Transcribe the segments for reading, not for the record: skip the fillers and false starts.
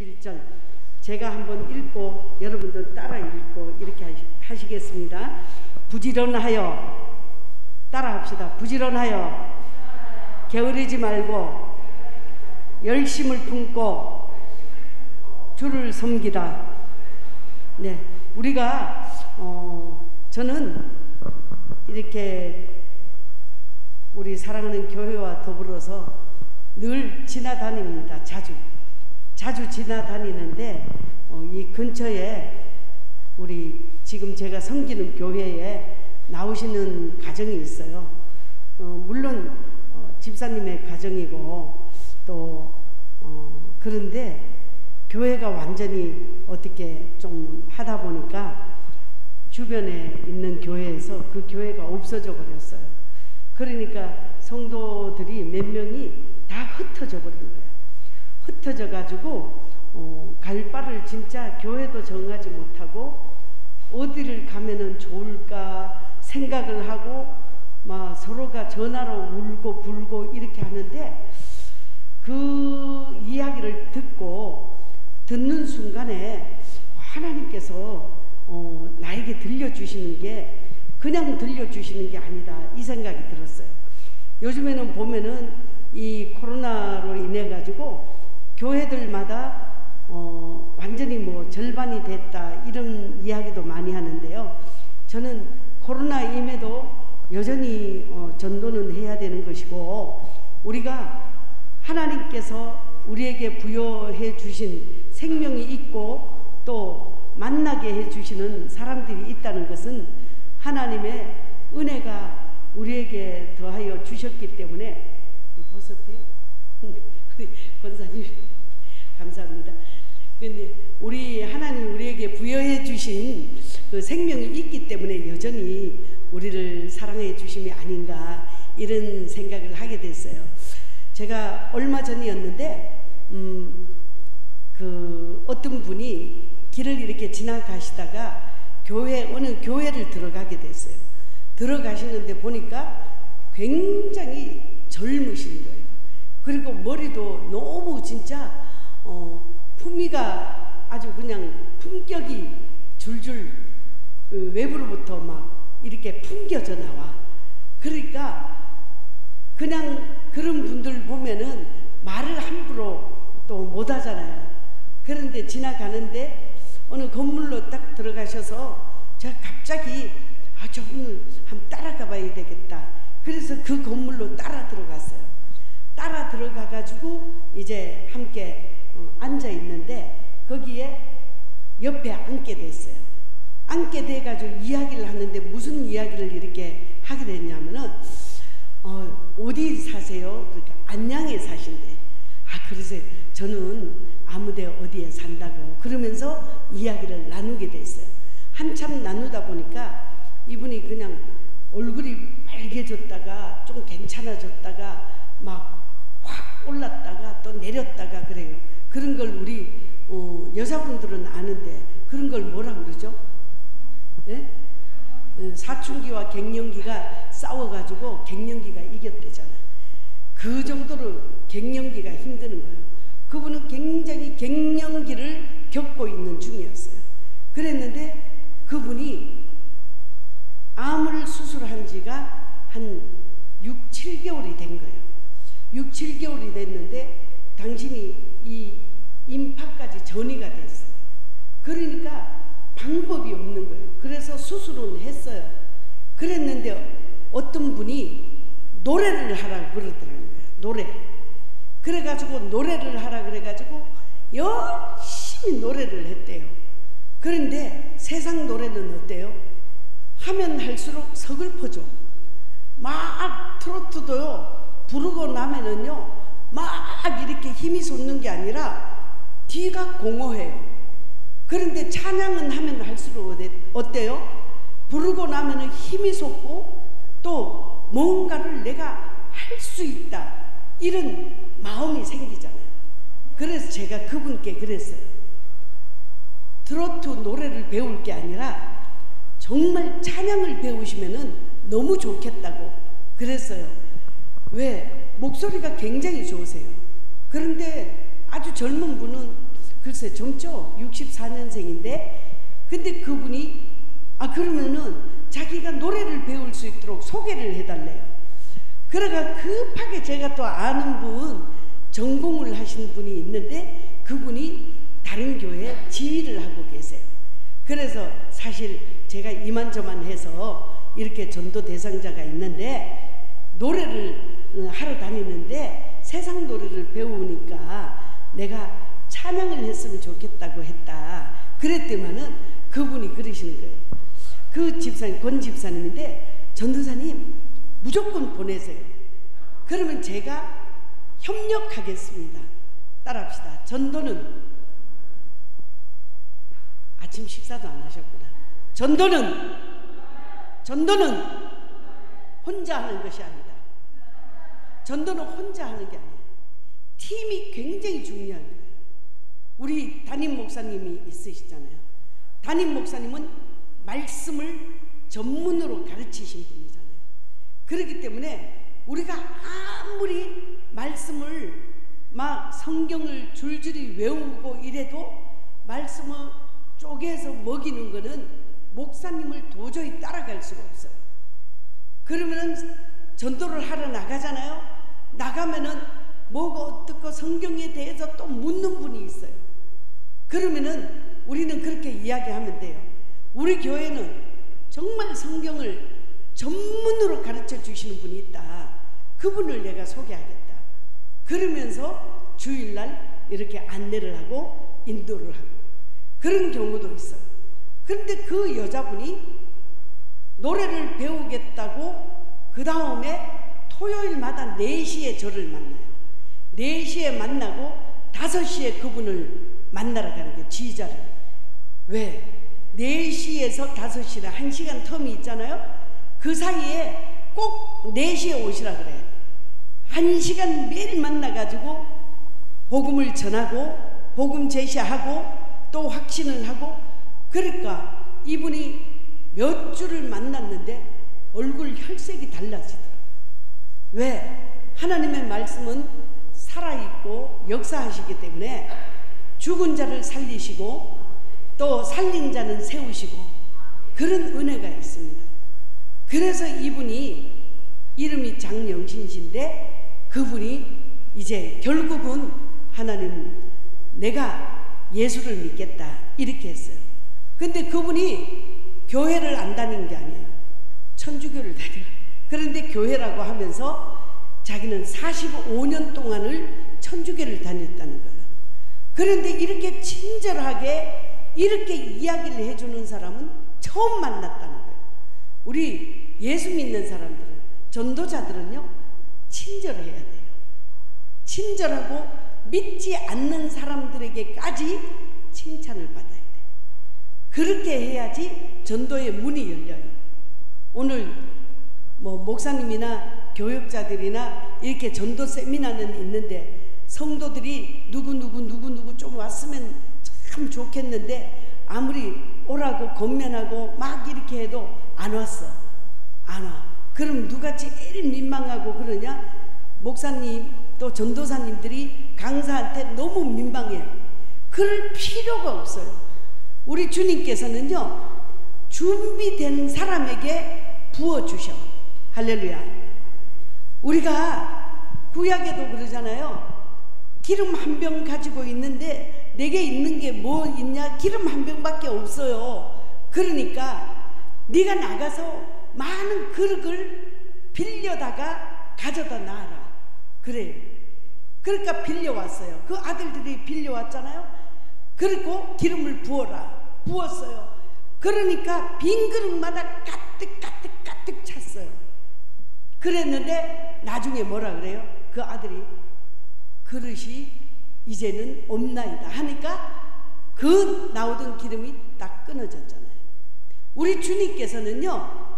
21절 제가 한번 읽고 여러분도 따라 읽고 이렇게 하시겠습니다. 부지런하여 따라 합시다. 부지런하여 게으르지 말고 열심을 품고 주를 섬기라. 네, 우리가 저는 이렇게 우리 사랑하는 교회와 더불어서 늘 지나다닙니다. 자주 지나다니는데 이 근처에 우리 지금 제가 섬기는 교회에 나오시는 가정이 있어요. 물론 집사님의 가정이고 또 그런데 교회가 완전히 어떻게 좀 하다 보니까 주변에 있는 교회에서 그 교회가 없어져 버렸어요. 그러니까 성도들이 몇 명이 다 흩어져 버린 거예요. 흩어져 가지고 갈 바를 진짜 교회도 정하지 못하고 어디를 가면은 좋을까 생각을 하고 막 서로가 전화로 울고 불고 이렇게 하는데 그 이야기를 듣는 순간에 하나님께서 나에게 들려주시는 게 그냥 들려주시는 게 아니다 이 생각이 들었어요. 요즘에는 보면은 이 코로나로 인해 가지고 교회들마다 완전히 뭐 절반이 됐다 이런 이야기도 많이 하는데요. 저는 코로나임에도 여전히 전도는 해야 되는 것이고 우리가 하나님께서 우리에게 부여해 주신 생명이 있고 또 만나게 해 주시는 사람들이 있다는 것은 하나님의 은혜가 우리에게 더하여 주셨기 때문에 버섯해요? 권사님 감사합니다. 근데 우리 하나님 우리에게 부여해 주신 그 생명이 있기 때문에 여전히 우리를 사랑해 주심이 아닌가 이런 생각을 하게 됐어요. 제가 얼마 전이었는데 그 어떤 분이 길을 이렇게 지나가시다가 어느 교회를 들어가게 됐어요. 들어가시는데 보니까 굉장히 젊으신 거예요. 그리고 머리도 너무 진짜 품위가 아주 그냥 품격이 줄줄 외부로부터 막 이렇게 풍겨져 나와. 그러니까 그냥 그런 분들 보면은 말을 함부로 또 못 하잖아요. 그런데 지나가는데 어느 건물로 딱 들어가셔서 제가 갑자기 저분을 한번 따라가 봐야 되겠다. 그래서 그 건물로 따라 들어갔어요. 따라 들어가 가지고 이제 함께 앉아 있는데 거기에 옆에 앉게 됐어요. 앉게 돼 가지고 이야기를 하는데 무슨 이야기를 이렇게 하게 됐냐면은 어디 사세요? 그러니까 안양에 사신대. 그래서 저는 아무데 어디에 산다고 그러면서 이야기를 나누게 됐어요. 한참 나누다 보니까 이분이 그냥 얼굴이 빨개졌다가 좀 괜찮아졌다가 막 확 올랐다가 또 내렸다가 그래요. 그런 걸 우리 여자분들은 아는데 그런 걸 뭐라 그러죠? 예? 사춘기와 갱년기가 싸워가지고 갱년기가 이겼대잖아요. 그 정도로 갱년기가 힘드는 거예요. 그분은 굉장히 갱년기를 겪고 있는 중이었어요. 그랬는데 그분이 암을 수술한 지가 한 6, 7개월이 된 거예요. 6, 7개월이 됐는데 당신이 이 임파까지 전이가 됐어요. 그러니까 방법이 없는 거예요. 그래서 수술은 했어요. 그랬는데 어떤 분이 노래를 하라고 그러더라는 거예요. 노래. 그래가지고 노래를 하라 그래가지고 열심히 노래를 했대요. 그런데 세상 노래는 어때요? 하면 할수록 서글퍼져. 막 트로트도요 부르고 나면은요 막 이렇게 힘이 솟는 게 아니라 뒤가 공허해요. 그런데 찬양은 하면 할수록 어때요? 부르고 나면은 힘이 솟고 또 뭔가를 내가 할 수 있다 이런 마음이 생기잖아요. 그래서 제가 그분께 그랬어요. 트로트 노래를 배울 게 아니라 정말 찬양을 배우시면은 너무 좋겠다고 그랬어요. 왜? 목소리가 굉장히 좋으세요. 그런데 아주 젊은 분은 글쎄 젊죠? 64년생인데 근데 그분이 그러면은 자기가 노래를 배울 수 있도록 소개를 해달래요. 그러가 급하게 제가 또 아는 분 전공을 하신 분이 있는데 그분이 다른 교회에 지휘를 하고 계세요. 그래서 사실 제가 이만저만 해서 이렇게 전도 대상자가 있는데 노래를 하러 다니는데 세상 노래를 배우니까 내가 찬양을 했으면 좋겠다고 했다. 그랬더니만은 그분이 그러시는 거예요. 그 집사님, 권 집사님인데 전도사님 무조건 보내세요. 그러면 제가 협력하겠습니다. 따라합시다. 전도는 아침 식사도 안 하셨구나. 전도는 혼자 하는 것이 아니다. 전도는 혼자 하는 게 아니에요. 팀이 굉장히 중요한 거예요. 우리 담임 목사님이 있으시잖아요. 담임 목사님은 말씀을 전문으로 가르치신 분이잖아요. 그렇기 때문에 우리가 아무리 말씀을 막 성경을 줄줄이 외우고 이래도 말씀을 쪼개서 먹이는 거는 목사님을 도저히 따라갈 수가 없어요. 그러면은 전도를 하러 나가잖아요. 나가면은 뭐가 어떻고 성경에 대해서 또 묻는 분이 있어요. 그러면은 우리는 그렇게 이야기하면 돼요. 우리 교회는 정말 성경을 전문으로 가르쳐 주시는 분이 있다. 그분을 내가 소개하겠다. 그러면서 주일날 이렇게 안내를 하고 인도를 하고 그런 경우도 있어요. 그런데 그 여자분이 노래를 배우겠다고 그 다음에 토요일마다 4시에 저를 만나요. 4시에 만나고 5시에 그분을 만나러 가는 게 지휘자를. 왜? 4시에서 5시라 1시간 텀이 있잖아요. 그 사이에 꼭 4시에 오시라 그래요. 1시간 매일 만나가지고 복음을 전하고 복음 제시하고 또 확신을 하고. 그러니까 이분이 몇 주를 만났는데 얼굴 혈색이 달라지더라고요. 왜? 하나님의 말씀은 살아있고 역사하시기 때문에 죽은 자를 살리시고 또 살린 자는 세우시고 그런 은혜가 있습니다. 그래서 이분이 이름이 장영신 씨인데 그분이 이제 결국은 하나님 내가 예수를 믿겠다 이렇게 했어요. 근데 그분이 교회를 안 다닌 게 아니에요. 천주교를 다녀요. 그런데 교회라고 하면서 자기는 45년 동안을 천주교를 다녔다는 거예요. 그런데 이렇게 친절하게 이렇게 이야기를 해주는 사람은 처음 만났다는 거예요. 우리 예수 믿는 사람들은, 전도자들은요 친절해야 돼요. 친절하고 믿지 않는 사람들에게까지 칭찬을 받아야 돼요. 그렇게 해야지 전도의 문이 열려요. 오늘 뭐 목사님이나 교육자들이나 이렇게 전도 세미나는 있는데 성도들이 누구 좀 왔으면 참 좋겠는데 아무리 오라고 권면하고 막 이렇게 해도 안 왔어. 안 와. 그럼 누가 제일 민망하고 그러냐? 목사님 또 전도사님들이 강사한테 너무 민망해. 그럴 필요가 없어요. 우리 주님께서는요 준비된 사람에게 부어주셔. 할렐루야. 우리가 구약에도 그러잖아요. 기름 한 병 가지고 있는데 내게 있는 게 뭐 있냐? 기름 한 병밖에 없어요. 그러니까 네가 나가서 많은 그릇을 빌려다가 가져다 놔라. 그래요. 그러니까 빌려왔어요. 그 아들들이 빌려왔잖아요. 그리고 기름을 부어라. 부었어요. 그러니까 빈 그릇마다 가득 찼어요. 그랬는데 나중에 뭐라 그래요? 그 아들이 그릇이 이제는 없나이다 하니까 그 나오던 기름이 딱 끊어졌잖아요. 우리 주님께서는요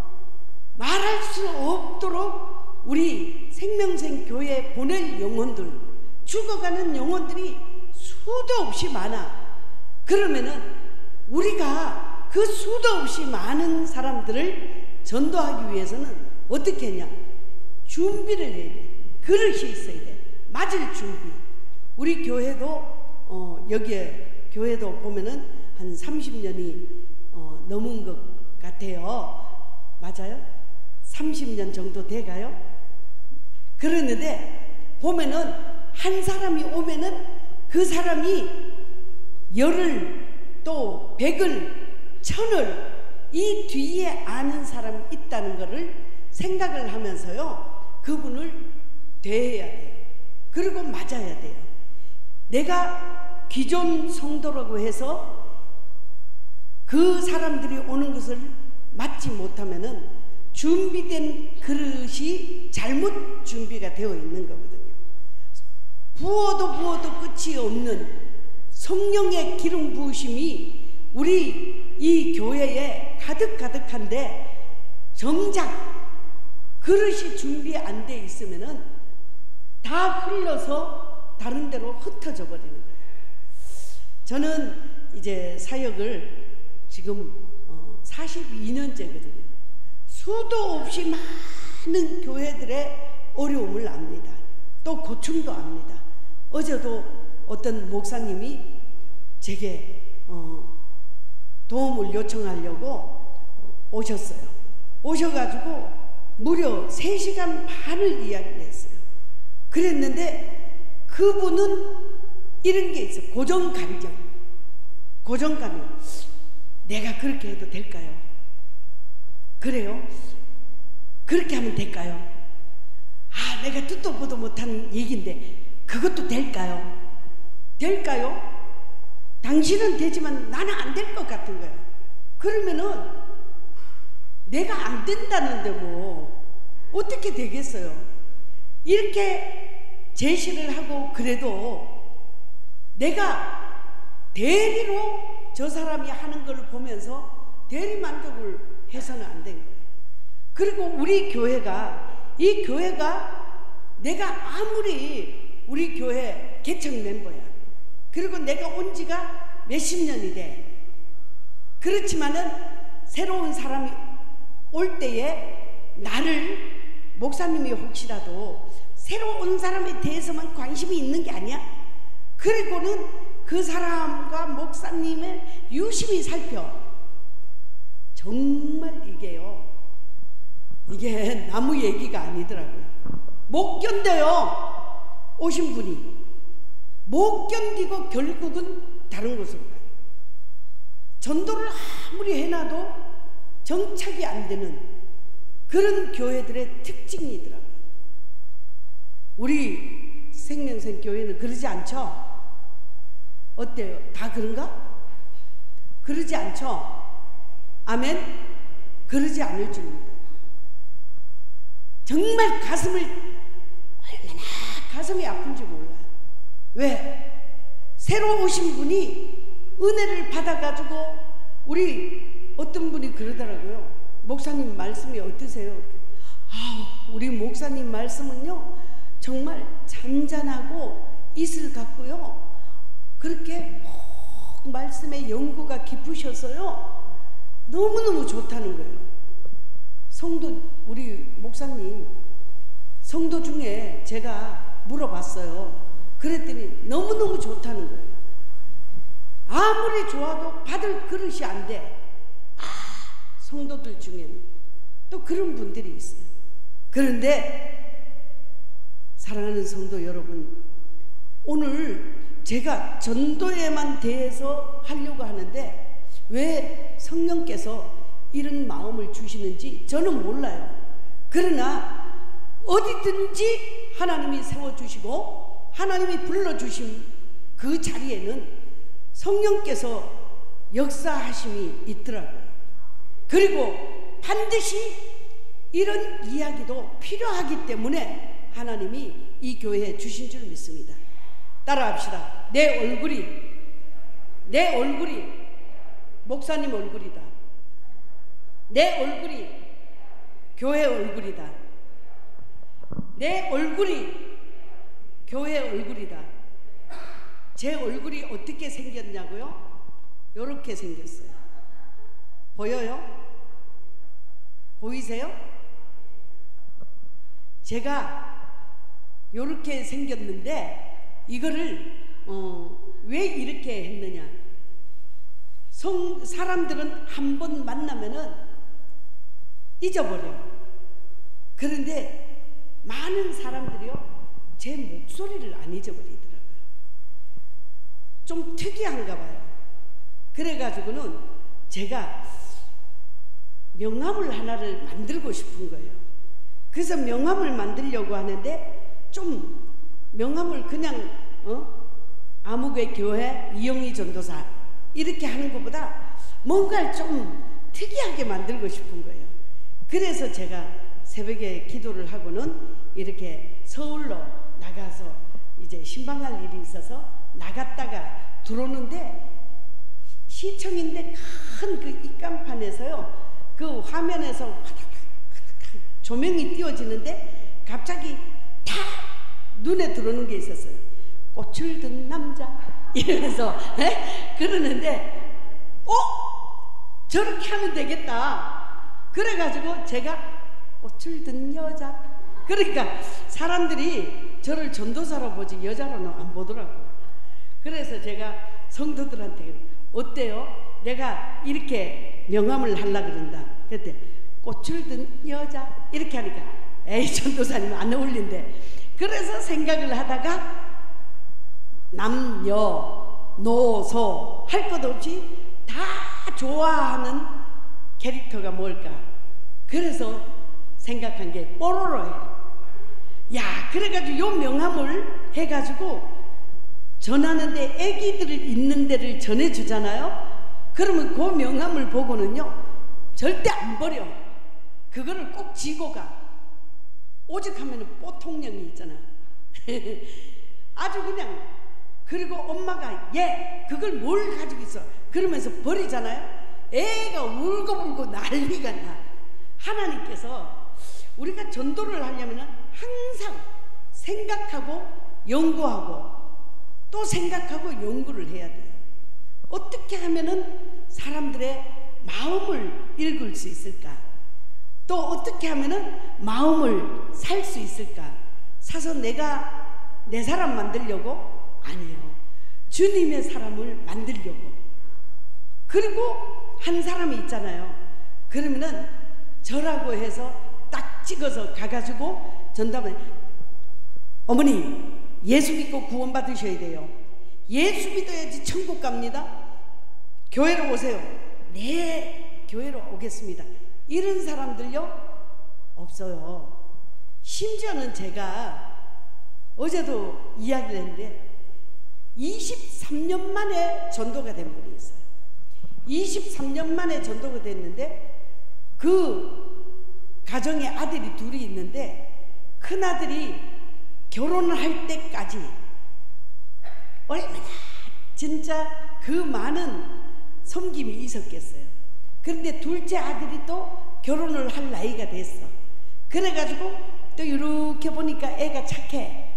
말할 수 없도록 우리 생명생 교회에 보낼 영혼들, 죽어가는 영혼들이 수도 없이 많아. 그러면은 우리가 그 수도 없이 많은 사람들을 전도하기 위해서는 어떻게 했냐? 준비를 해야 돼. 그릇이 있어야 돼. 맞을 준비. 우리 교회도 여기에 교회도 보면은 한 30년이 넘은 것 같아요. 맞아요? 30년 정도 돼가요? 그러는데 보면은 한 사람이 오면은 그 사람이 열을 또 백을 천을 이 뒤에 아는 사람이 있다는 것을 생각을 하면서요 그분을 대해야 돼요. 그리고 맞아야 돼요. 내가 기존 성도라고 해서 그 사람들이 오는 것을 맞지 못하면은 준비된 그릇이 잘못 준비가 되어 있는 거거든요. 부어도 끝이 없는 성령의 기름 부으심이 우리 이 교회에 가득한데 정작 그릇이 준비 안 돼 있으면은 다 흘러서 다른 데로 흩어져 버리는 거예요. 저는 이제 사역을 지금 42년째거든요. 수도 없이 많은 교회들의 어려움을 압니다. 또 고충도 압니다. 어제도 어떤 목사님이 제게 도움을 요청하려고 오셨어요. 오셔가지고 무려 3시간 반을 이야기를 했어요. 그랬는데 그분은 이런 게 있어요. 고정감정. 내가 그렇게 해도 될까요? 그래요? 그렇게 하면 될까요? 내가 듣도 보도 못한 얘기인데 그것도 될까요? 당신은 되지만 나는 안 될 것 같은 거예요. 그러면은 내가 안 된다는데 뭐 어떻게 되겠어요? 이렇게 제시를 하고 그래도 내가 대리로 저 사람이 하는 걸 보면서 대리 만족을 해서는 안 된 거예요. 그리고 우리 교회가 이 교회가 내가 아무리 우리 교회 개척 멤버야. 그리고 내가 온 지가 몇십 년이 돼. 그렇지만은 새로운 사람이 올 때에 나를 목사님이 혹시라도 새로 온 사람에 대해서만 관심이 있는 게 아니야. 그리고는 그 사람과 목사님을 유심히 살펴. 정말 이게 나무 얘기가 아니더라고요. 못 견뎌요. 오신 분이 못 견디고 결국은 다른 곳으로 가요. 전도를 아무리 해놔도 정착이 안 되는 그런 교회들의 특징이더라고요. 우리 생명생 교회는 그러지 않죠? 어때요? 다 그런가? 그러지 않죠? 아멘? 그러지 않을 줄입니다. 정말 얼마나 가슴이 아픈지 몰라요. 왜? 새로 오신 분이 은혜를 받아가지고 우리 어떤 분이 그러더라고요. 목사님 말씀이 어떠세요? 우리 목사님 말씀은요 정말 잔잔하고 이슬 같고요 그렇게 말씀의 연구가 깊으셔서요 너무너무 좋다는 거예요. 성도 우리 목사님 성도 중에 제가 물어봤어요. 그랬더니 너무너무 좋다는 거예요. 아무리 좋아도 받을 그릇이 안 돼. 성도들 중에는 또 그런 분들이 있어요. 그런데 사랑하는 성도 여러분, 오늘 제가 전도에만 대해서 하려고 하는데 왜 성령께서 이런 마음을 주시는지 저는 몰라요. 그러나 어디든지 하나님이 세워주시고 하나님이 불러주신 그 자리에는 성령께서 역사하심이 있더라고요. 그리고 반드시 이런 이야기도 필요하기 때문에 하나님이 이 교회에 주신 줄 믿습니다. 따라합시다. 내 얼굴이 목사님 얼굴이다. 내 얼굴이 교회 얼굴이다. 내 얼굴이 교회 얼굴이다. 제 얼굴이 어떻게 생겼냐고요? 이렇게 생겼어요. 보여요? 보이세요? 제가 이렇게 생겼는데 이거를 왜 이렇게 했느냐? 사람들은 한 번 만나면은 잊어버려. 그런데 많은 사람들이요 제 목소리를 안 잊어버리더라고요. 좀 특이한가 봐요. 그래가지고는 제가 명함을 하나를 만들고 싶은 거예요. 그래서 명함을 만들려고 하는데 좀 명함을 그냥 아무개 교회 이영희 전도사 이렇게 하는 것보다 뭔가를 좀 특이하게 만들고 싶은 거예요. 그래서 제가 새벽에 기도를 하고는 이렇게 서울로 나가서 이제 신방할 일이 있어서 나갔다가 들어오는데 시청인데 큰 그 입간판에서요 그 화면에서 화다닥 조명이 띄워지는데 갑자기 다 눈에 들어오는 게 있었어요. 꽃을 든 남자 이러면서 그러는데 저렇게 하면 되겠다. 그래가지고 제가 꽃을 든 여자, 그러니까 사람들이 저를 전도사로 보지 여자로는 안 보더라고요. 그래서 제가 성도들한테 어때요? 내가 이렇게 명함을 하려고 그런다. 그때 꽃을 든 여자 이렇게 하니까 에이 전도사님 안 어울린대. 그래서 생각을 하다가 남녀 노소 할 것 없이 다 좋아하는 캐릭터가 뭘까? 그래서 생각한 게 뽀로로예요. 야, 그래가지고 요 명함을 해가지고 전하는데 애기들 있는 데를 전해주잖아요. 그러면 그 명함을 보고는요 절대 안 버려. 그거를 꼭 지고 가. 오직 하면은 뽀통령이 있잖아. 아주 그냥. 그리고 엄마가 그걸 뭘 가지고 있어 그러면서 버리잖아요. 애가 울고불고 난리가 나. 하나님께서 우리가 전도를 하려면 항상 생각하고 연구하고 또 생각하고 연구를 해야 돼요. 어떻게 하면은 사람들의 마음을 읽을 수 있을까? 또 어떻게 하면은 마음을 살 수 있을까? 사서 내가 내 사람 만들려고? 아니에요. 주님의 사람을 만들려고. 그리고 한 사람이 있잖아요. 그러면은 저라고 해서 딱 찍어서 가가지고 전담을 어머니 예수 믿고 구원 받으셔야 돼요. 예수 믿어야지 천국 갑니다. 교회로 오세요. 네, 교회로 오겠습니다. 이런 사람들요 없어요. 심지어는 제가 어제도 이야기를 했는데 23년 만에 전도가 된 분이 있어요. 23년 만에 전도가 됐는데 그 가정에 아들이 둘이 있는데 큰아들이 결혼을 할 때까지 얼마나 진짜 그 많은 섬김이 있었겠어요. 그런데 둘째 아들이 또 결혼을 할 나이가 됐어. 그래가지고 또 이렇게 보니까 애가 착해.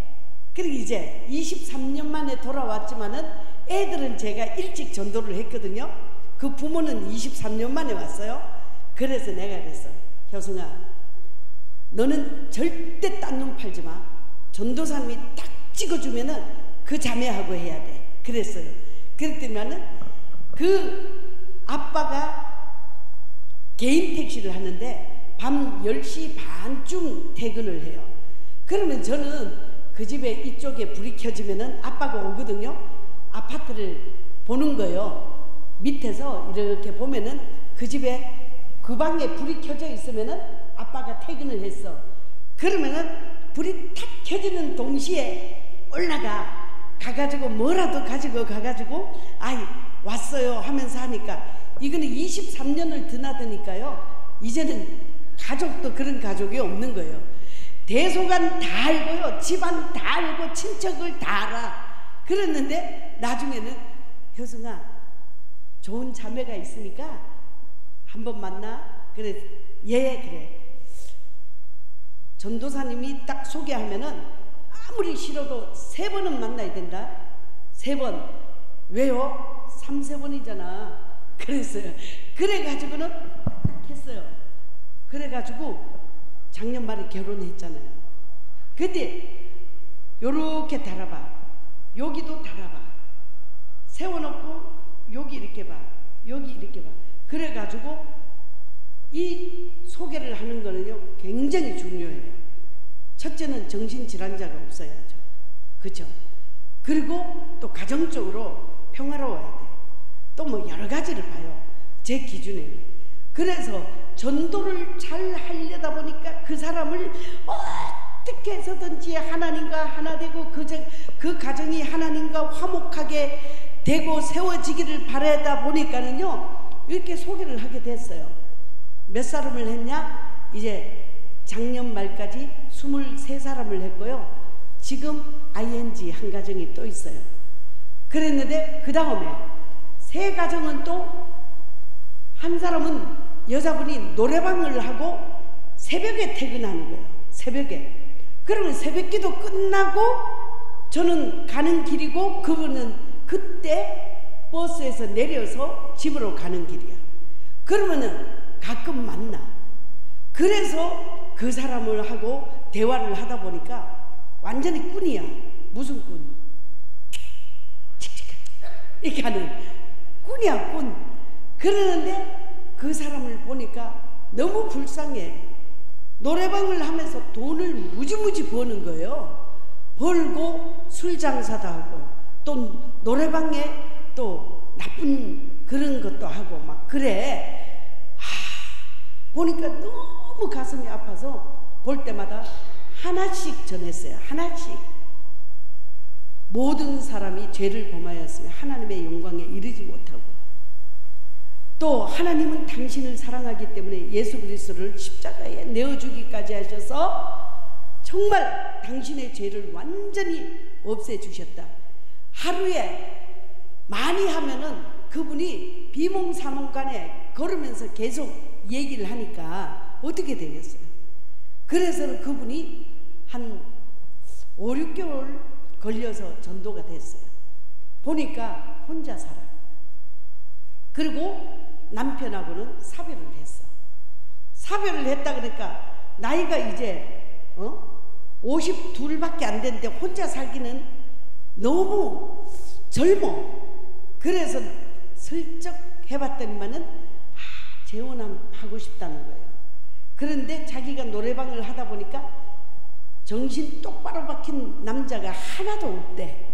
그리고 이제 23년 만에 돌아왔지만은 애들은 제가 일찍 전도를 했거든요. 그 부모는 23년 만에 왔어요. 그래서 내가 그랬어. 효승아, 너는 절대 딴 놈 팔지 마. 전도사님이 딱 찍어주면은 그 자매하고 해야 돼. 그랬어요. 그랬더니만은 그 아빠가 개인 택시를 하는데 밤 10시 반쯤 퇴근을 해요. 그러면 저는 그 집에 이쪽에 불이 켜지면은 아빠가 오거든요. 아파트를 보는 거예요. 밑에서 이렇게 보면은 그 집에 그 방에 불이 켜져 있으면은 아빠가 퇴근을 했어. 그러면은 불이 탁 켜지는 동시에 가가지고 뭐라도 가지고 가가지고 아이 왔어요 하면서 하니까 이거는 23년을 드나드니까요 이제는 가족도 그런 가족이 없는 거예요. 대소간 다 알고요, 집안 다 알고 친척을 다 알아. 그랬는데 나중에는 효승아 좋은 자매가 있으니까 한번 만나. 그래 그래. 전도사님이 딱 소개하면은 아무리 싫어도 3번은 만나야 된다. 3번. 왜요? 3세번이잖아. 그랬어요. 그래가지고는 딱 했어요. 그래가지고 작년 말에 결혼했잖아요. 근데 요렇게 달아봐. 여기도 달아봐. 세워놓고 여기 이렇게 봐. 여기 이렇게 봐. 그래가지고 이 소개를 하는 거는요 굉장히 중요해요. 첫째는 정신질환자가 없어야죠. 그렇죠? 그리고 또 가정적으로 평화로워야 돼. 또 뭐 여러 가지를 봐요. 제 기준에는. 그래서 전도를 잘 하려다 보니까 그 사람을 어떻게 해서든지 하나님과 하나 되고 그 가정이 하나님과 화목하게 되고 세워지기를 바라다 보니까는요 이렇게 소개를 하게 됐어요. 몇 사람을 했냐? 이제 작년 말까지 23사람을 했고요. 지금 ING 한 가정이 또 있어요. 그랬는데 그 다음에 세 가정은 또 한 사람은 여자분이 노래방을 하고 새벽에 퇴근하는 거예요. 새벽에. 그러면 새벽기도 끝나고 저는 가는 길이고 그분은 그때 버스에서 내려서 집으로 가는 길이야. 그러면은 가끔 만나. 그래서 그 사람을 하고 대화를 하다 보니까 완전히 꾼이야. 무슨 꾼? 이렇게 하는 꾼이야, 꾼. 그러는데 그 사람을 보니까 너무 불쌍해. 노래방을 하면서 돈을 무지무지 버는 거예요. 벌고 술 장사도 하고 또 노래방에 또 나쁜 그런 것도 하고 막 그래. 보니까 너무 가슴이 아파서 볼 때마다 하나씩 전했어요. 하나씩. 모든 사람이 죄를 범하였으며 하나님의 영광에 이르지 못하고 또 하나님은 당신을 사랑하기 때문에 예수 그리스도를 십자가에 내어주기까지 하셔서 정말 당신의 죄를 완전히 없애주셨다. 하루에 많이 하면은 그분이 비몽사몽간에 걸으면서 계속 얘기를 하니까 어떻게 되겠어요? 그래서 그분이 한 5, 6개월 걸려서 전도가 됐어요. 보니까 혼자 살아요. 그리고 남편하고는 사별을 했어. 사별을 했다 그러니까 나이가 이제 52밖에 안 됐는데 혼자 살기는 너무 젊어. 그래서 슬쩍 해봤더니만은 재혼하고 싶다는 거예요. 그런데 자기가 노래방을 하다 보니까 정신 똑바로 박힌 남자가 하나도 없대.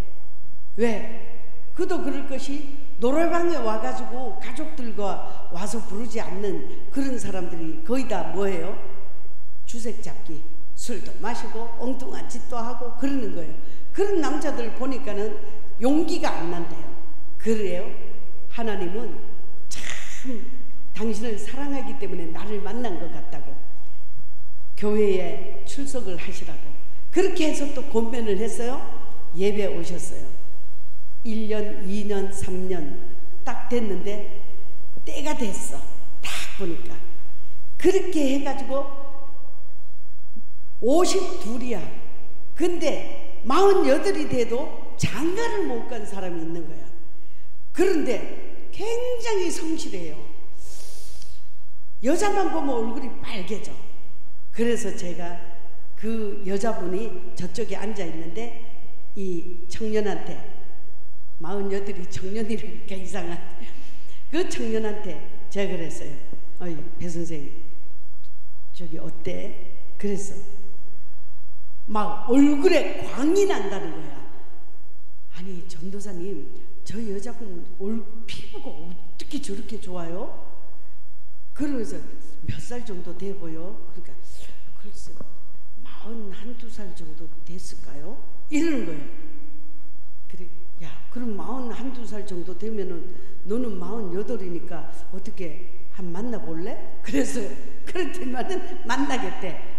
왜? 그도 그럴 것이 노래방에 와가지고 가족들과 와서 부르지 않는 그런 사람들이 거의 다 뭐예요? 주색 잡기, 술도 마시고 엉뚱한 짓도 하고 그러는 거예요. 그런 남자들 보니까는 용기가 안 난대요. 그래요? 하나님은 참 당신을 사랑하기 때문에 나를 만난 것 같다고 교회에 출석을 하시라고 그렇게 해서 또 권면을 했어요. 예배 오셨어요. 1년, 2년, 3년 딱 됐는데 때가 됐어. 딱 보니까 그렇게 해가지고 52이야. 근데 48이 돼도 장가를 못 간 사람이 있는 거야. 그런데 굉장히 성실해요. 여자만 보면 얼굴이 빨개져. 그래서 제가 그 여자분이 저쪽에 앉아 있는데 이 청년한테 48이 청년이니까 이상한 그 청년한테 제가 그랬어요. 어이 배 선생님 저기 어때? 그랬어. 막 얼굴에 광이 난다는 거야. 아니 전도사님 저 여자분 피부가 어떻게 저렇게 좋아요? 그러면서 몇 살 정도 돼 보여? 그러니까 글쎄 41~2살 정도 됐을까요? 이러는 거예요. 그래, 야 그럼 41~2살 정도 되면은 너는 48이니까 어떻게 한 만나볼래? 그래서 그랬더니만은 만나겠대.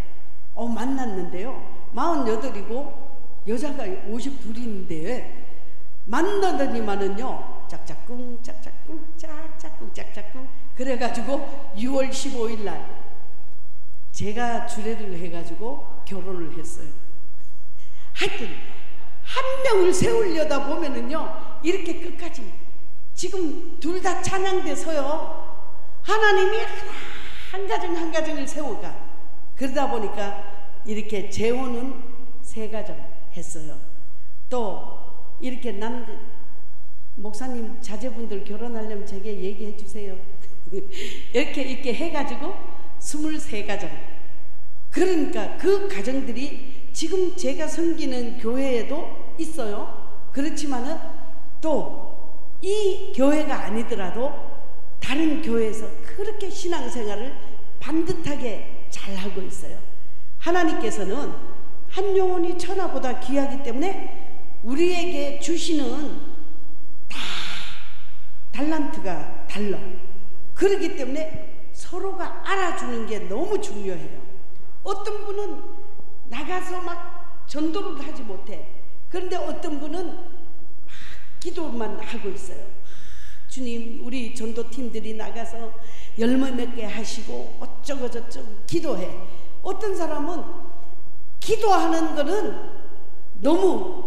만났는데요 48이고 여자가 52인데 만나더니만은요 짝짝꿍 짝짝꿍 짝짝꿍 짝짝꿍 그래가지고 6월 15일 날 제가 주례를 해가지고 결혼을 했어요. 하여튼 한 명을 세우려다 보면은요 이렇게 끝까지 지금 둘 다 찬양돼서요 하나님이 한 가정 한 가정을 세워가. 그러다 보니까 이렇게 재혼은 3가정 했어요. 또 이렇게 목사님 자제분들 결혼하려면 제게 얘기해 주세요. 이렇게 해가지고 23가정. 그러니까 그 가정들이 지금 제가 섬기는 교회에도 있어요. 그렇지만은 또 이 교회가 아니더라도 다른 교회에서 그렇게 신앙생활을 반듯하게 잘하고 있어요. 하나님께서는 한 영혼이 천하보다 귀하기 때문에 우리에게 주시는 다 달란트가 달라. 그렇기 때문에 서로가 알아주는 게 너무 중요해요. 어떤 분은 나가서 막 전도를 하지 못해. 그런데 어떤 분은 막 기도만 하고 있어요. 주님, 우리 전도팀들이 나가서 열매 맺게 하시고 어쩌고 저쩌고 기도해. 어떤 사람은 기도하는 거는 너무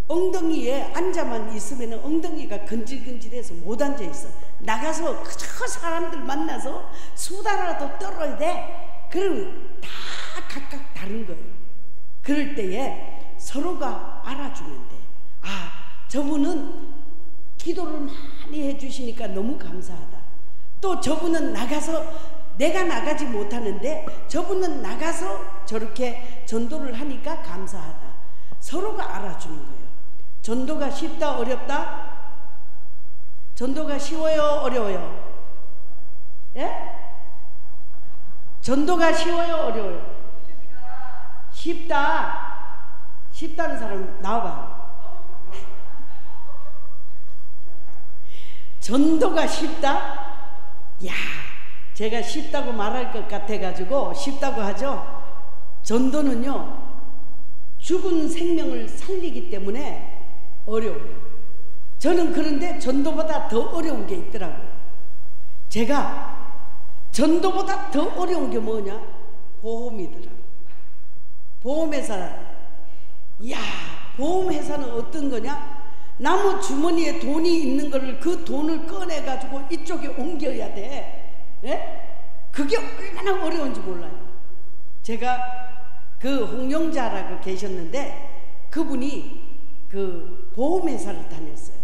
엉덩이에 앉아만 있으면 엉덩이가 근질근질해서 못 앉아있어. 나가서 그저 사람들 만나서 수다라도 떨어야 돼. 그러면 다 각각 다른 거예요. 그럴 때에 서로가 알아주면 돼. 아, 저분은 기도를 많이 해주시니까 너무 감사하다. 또 저분은 나가서 내가 나가지 못하는데 저분은 나가서 저렇게 전도를 하니까 감사하다. 서로가 알아주는 거예요. 전도가 쉽다 어렵다? 전도가 쉬워요 어려워요? 예? 전도가 쉬워요 어려워요? 쉽다. 쉽다는 사람 나와봐. 전도가 쉽다? 야, 제가 쉽다고 말할 것 같아가지고 쉽다고 하죠. 전도는요, 죽은 생명을 살리기 때문에 어려워요. 저는 그런데 전도보다 더 어려운 게 있더라고요. 제가 전도보다 더 어려운 게 뭐냐? 보험이더라. 보험회사. 야, 보험회사는 어떤 거냐? 나무 주머니에 돈이 있는 거를 그 돈을 꺼내가지고 이쪽에 옮겨야 돼. 예? 그게 얼마나 어려운지 몰라요. 제가 그 홍영자라고 계셨는데 그분이 그 보험회사를 다녔어요.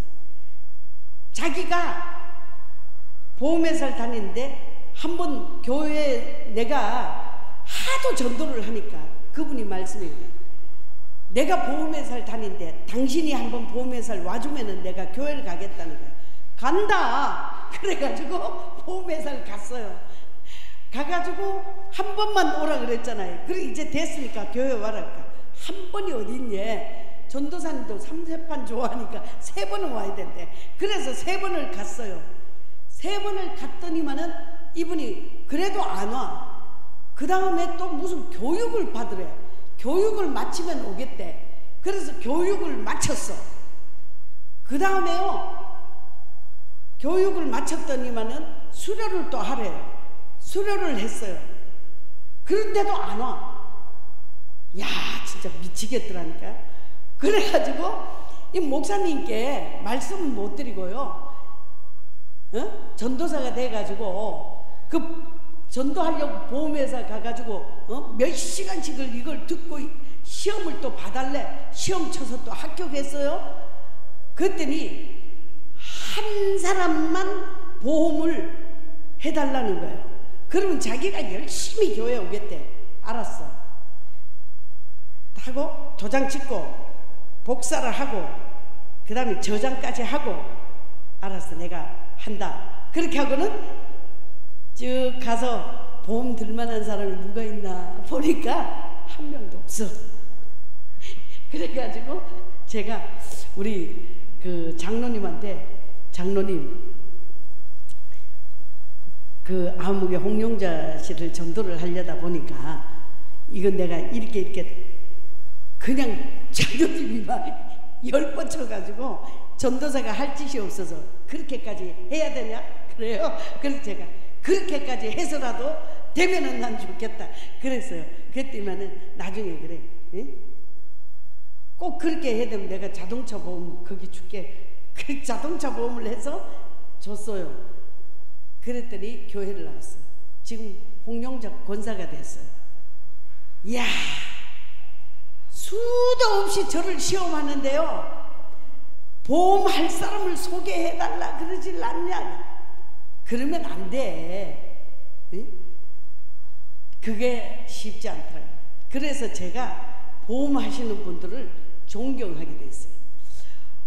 자기가 보험회사를 다니는데 한번 교회에 내가 하도 전도를 하니까 그분이 말씀해요. 내가 보험회사를 다니는데 당신이 한번 보험회사를 와주면은 내가 교회를 가겠다는 거야. 간다. 그래가지고 보험회사를 갔어요. 가가지고 한 번만 오라 그랬잖아요. 그래 이제 됐으니까 교회 와라. 한 번이 어딨냐. 전도사님도 3세판 좋아하니까 3번은 와야 된대. 그래서 3번을 갔어요. 3번을 갔더니만은 이분이 그래도 안 와. 그 다음에 또 무슨 교육을 받으래. 교육을 마치면 오겠대. 그래서 교육을 마쳤어. 그 다음에요, 교육을 마쳤더니만은 수료를 또 하래요. 수료를 했어요. 그런데도 안 와. 야, 진짜 미치겠더라니까. 그래가지고 이 목사님께 말씀을 못 드리고요, 전도사가 돼가지고 그 전도하려고 보험회사 가가지고 몇 시간씩을 이걸 듣고 시험을 또 봐달래. 시험 쳐서 또 합격했어요. 그랬더니 한 사람만 보험을 해달라는 거예요. 그러면 자기가 열심히 교회 오겠대. 알았어. 하고 도장 찍고 복사를 하고 그 다음에 저장까지 하고 알았어, 내가 한다. 그렇게 하고는 쭉 가서 보험 들만한 사람이 누가 있나 보니까 한 명도 없어. 그래가지고 제가 우리 그 장로님한테, 장로님, 그 아무개 홍용자 씨를 전도를 하려다 보니까 이건 내가 이렇게 그냥 장로님이 막 10번 쳐가지고 전도사가 할 짓이 없어서 그렇게까지 해야 되냐? 그래요. 그래서 제가 그렇게까지 해서라도 되면은 난 좋겠다 그랬어요. 그랬더니만은 나중에 그래, 응? 꼭 그렇게 해야 되면 내가 자동차 보험 거기 줄게. 그 자동차 보험을 해서 줬어요. 그랬더니 교회를 나왔어요. 지금 홍용자 권사가 됐어요. 이야, 수도 없이 저를 시험하는데요, 보험할 사람을 소개해달라 그러질 않냐. 그러면 안 돼. 응? 그게 쉽지 않더라고요. 그래서 제가 보험하시는 분들을 존경하게 됐어요.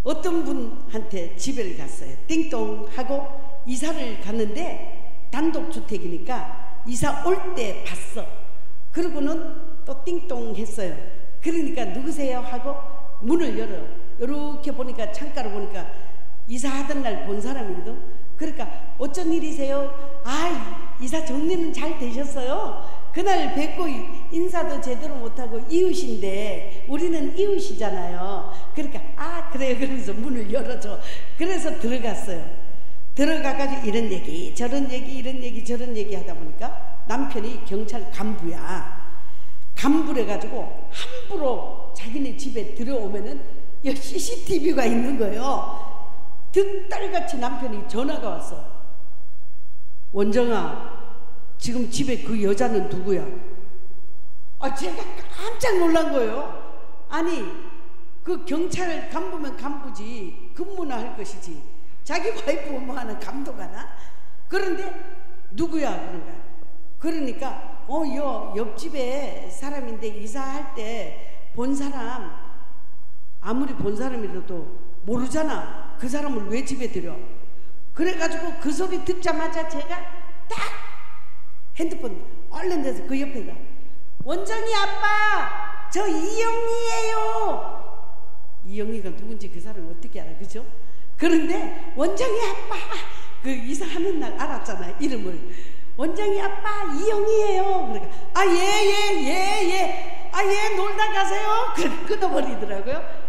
어떤 분한테 집을 갔어요. 띵동 하고 이사를 갔는데 단독주택이니까 이사 올 때 봤어. 그러고는 또 띵동 했어요. 그러니까 누구세요? 하고 문을 열어. 이렇게 보니까 창가로 보니까 이사하던 날 본 사람이거든. 그러니까 어쩐 일이세요? 아, 이사 정리는 잘 되셨어요? 그날 뵙고 인사도 제대로 못하고 이웃인데 우리는 이웃이잖아요. 그러니까 아 그래요. 그러면서 문을 열어줘. 그래서 들어갔어요. 들어가가지고 이런 얘기 저런 얘기 이런 얘기 저런 얘기 하다 보니까 남편이 경찰 간부야. 간부래 가지고 함부로 자기네 집에 들어오면은 CCTV가 있는 거예요. 득달같이 남편이 전화가 왔어. 원정아, 지금 집에 그 여자는 누구야? 아, 제가 깜짝 놀란 거예요. 아니, 그 경찰 간부면 간부지, 근무나 할 것이지. 자기 와이프 뭐하는 감독 하나? 그런데 누구야? 그런 거야. 그러니까 옆집에 사람인데 이사할 때 본 사람, 아무리 본 사람이라도 모르잖아. 그 사람을 왜 집에 들여? 그래가지고 그 소리 듣자마자 제가 딱 핸드폰 얼른 대서 그 옆에다 원정이 아빠 저 이영희예요. 이영희가 누군지 그 사람을 어떻게 알아, 그죠? 그런데 원정이 아빠 그 이사하는 날 알았잖아, 이름을. 원정이 아빠 이영희예요. 그러니까 아 예. 아 예 놀다 가세요. 끊어버리더라고요.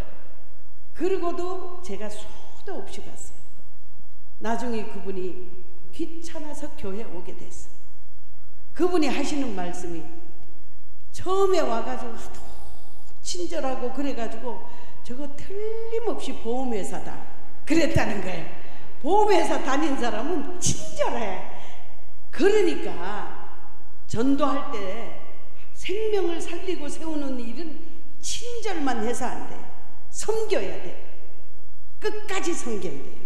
그러고도 제가 수도 없이 갔어요. 나중에 그분이 귀찮아서 교회 오게 됐어요. 그분이 하시는 말씀이 처음에 와가지고 친절하고 그래가지고 저거 틀림없이 보험회사다 그랬다는 거예요. 보험회사 다닌 사람은 친절해. 그러니까 전도할 때 생명을 살리고 세우는 일은 친절만 해서 안 돼. 섬겨야 돼. 끝까지 섬겨야 돼요.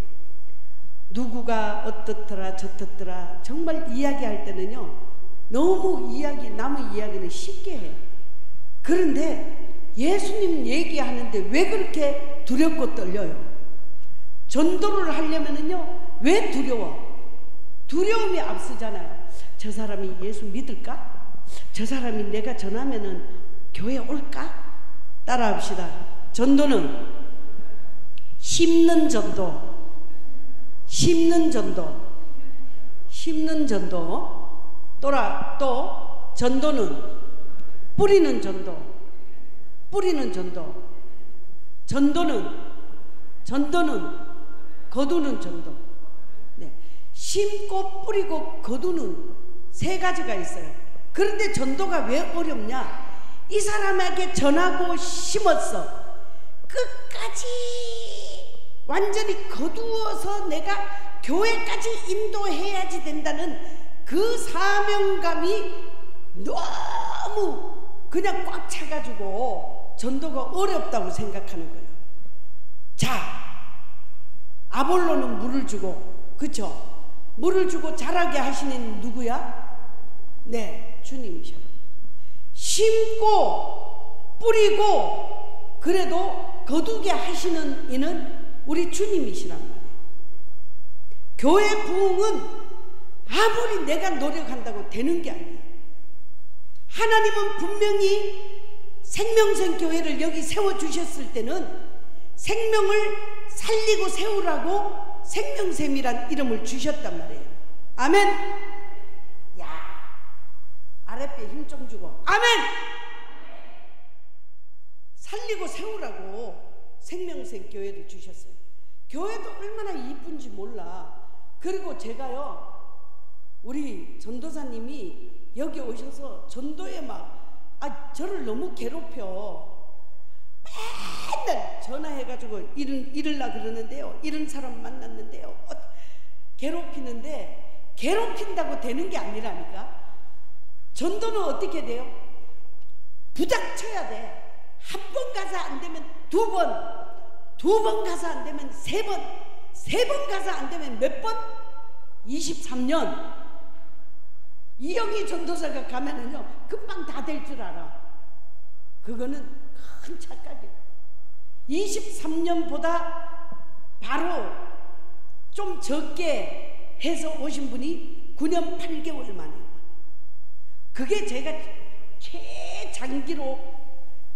누구가 어떻더라 저떻더라 정말 이야기할 때는요 너무 남의 이야기는 쉽게 해. 그런데 예수님 얘기하는데 왜 그렇게 두렵고 떨려요? 전도를 하려면은요 왜 두려워? 두려움이 앞서잖아요. 저 사람이 예수 믿을까? 저 사람이 내가 전하면은 교회 올까? 따라합시다. 전도는 심는 전도, 또 전도는 뿌리는 전도, 전도는 거두는 전도. 네. 심고 뿌리고 거두는 세 가지가 있어요. 그런데 전도가 왜 어렵냐? 이 사람에게 전하고 심었어. 끝까지 완전히 거두어서 내가 교회까지 인도해야지 된다는 그 사명감이 너무 그냥 꽉 차가지고 전도가 어렵다고 생각하는 거예요. 자, 아볼로는 물을 주고, 그쵸? 물을 주고 자라게 하시는 누구야? 네, 주님이셔. 심고 뿌리고 그래도 거두게 하시는 이는 우리 주님이시란 말이에요. 교회 부흥은 아무리 내가 노력한다고 되는 게 아니에요. 하나님은 분명히 생명샘 교회를 여기 세워주셨을 때는 생명을 살리고 세우라고 생명샘이란 이름을 주셨단 말이에요. 아멘. 야, 아랫배에 힘 좀 주고 아멘. 살리고 세우라고 생명샘 교회를 주셨어요. 교회도 얼마나 이쁜지 몰라. 그리고 제가요, 우리 전도사님이 여기 오셔서 전도에 저를 너무 괴롭혀. 맨날 전화해가지고 이럴라 그러는데요, 이런 사람 만났는데요, 괴롭히는데 괴롭힌다고 되는 게 아니라니까. 전도는 어떻게 돼요? 부닥쳐야 돼. 한 번 가서 안 되면 두 2번 가서 안 되면 3번, 3번 가서 안 되면 몇 번? 23년. 이영희 전도사가 가면은요 금방 다 될 줄 알아. 그거는 큰 착각이에요. 23년보다 바로 좀 적게 해서 오신 분이 9년 8개월 만에. 그게 제가 최장기로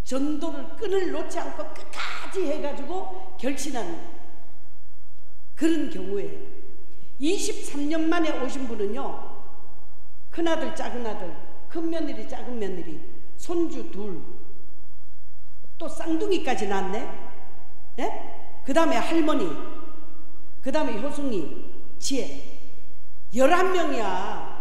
전도를 끈을 놓지 않고 끝까지 해가지고 결신한 그런 경우에요. 23년 만에 오신 분은요, 큰아들 작은아들, 큰며느리 작은며느리, 손주 2, 또 쌍둥이까지 낳았네. 예? 그 다음에 할머니, 그 다음에 효승이, 지혜, 11명이야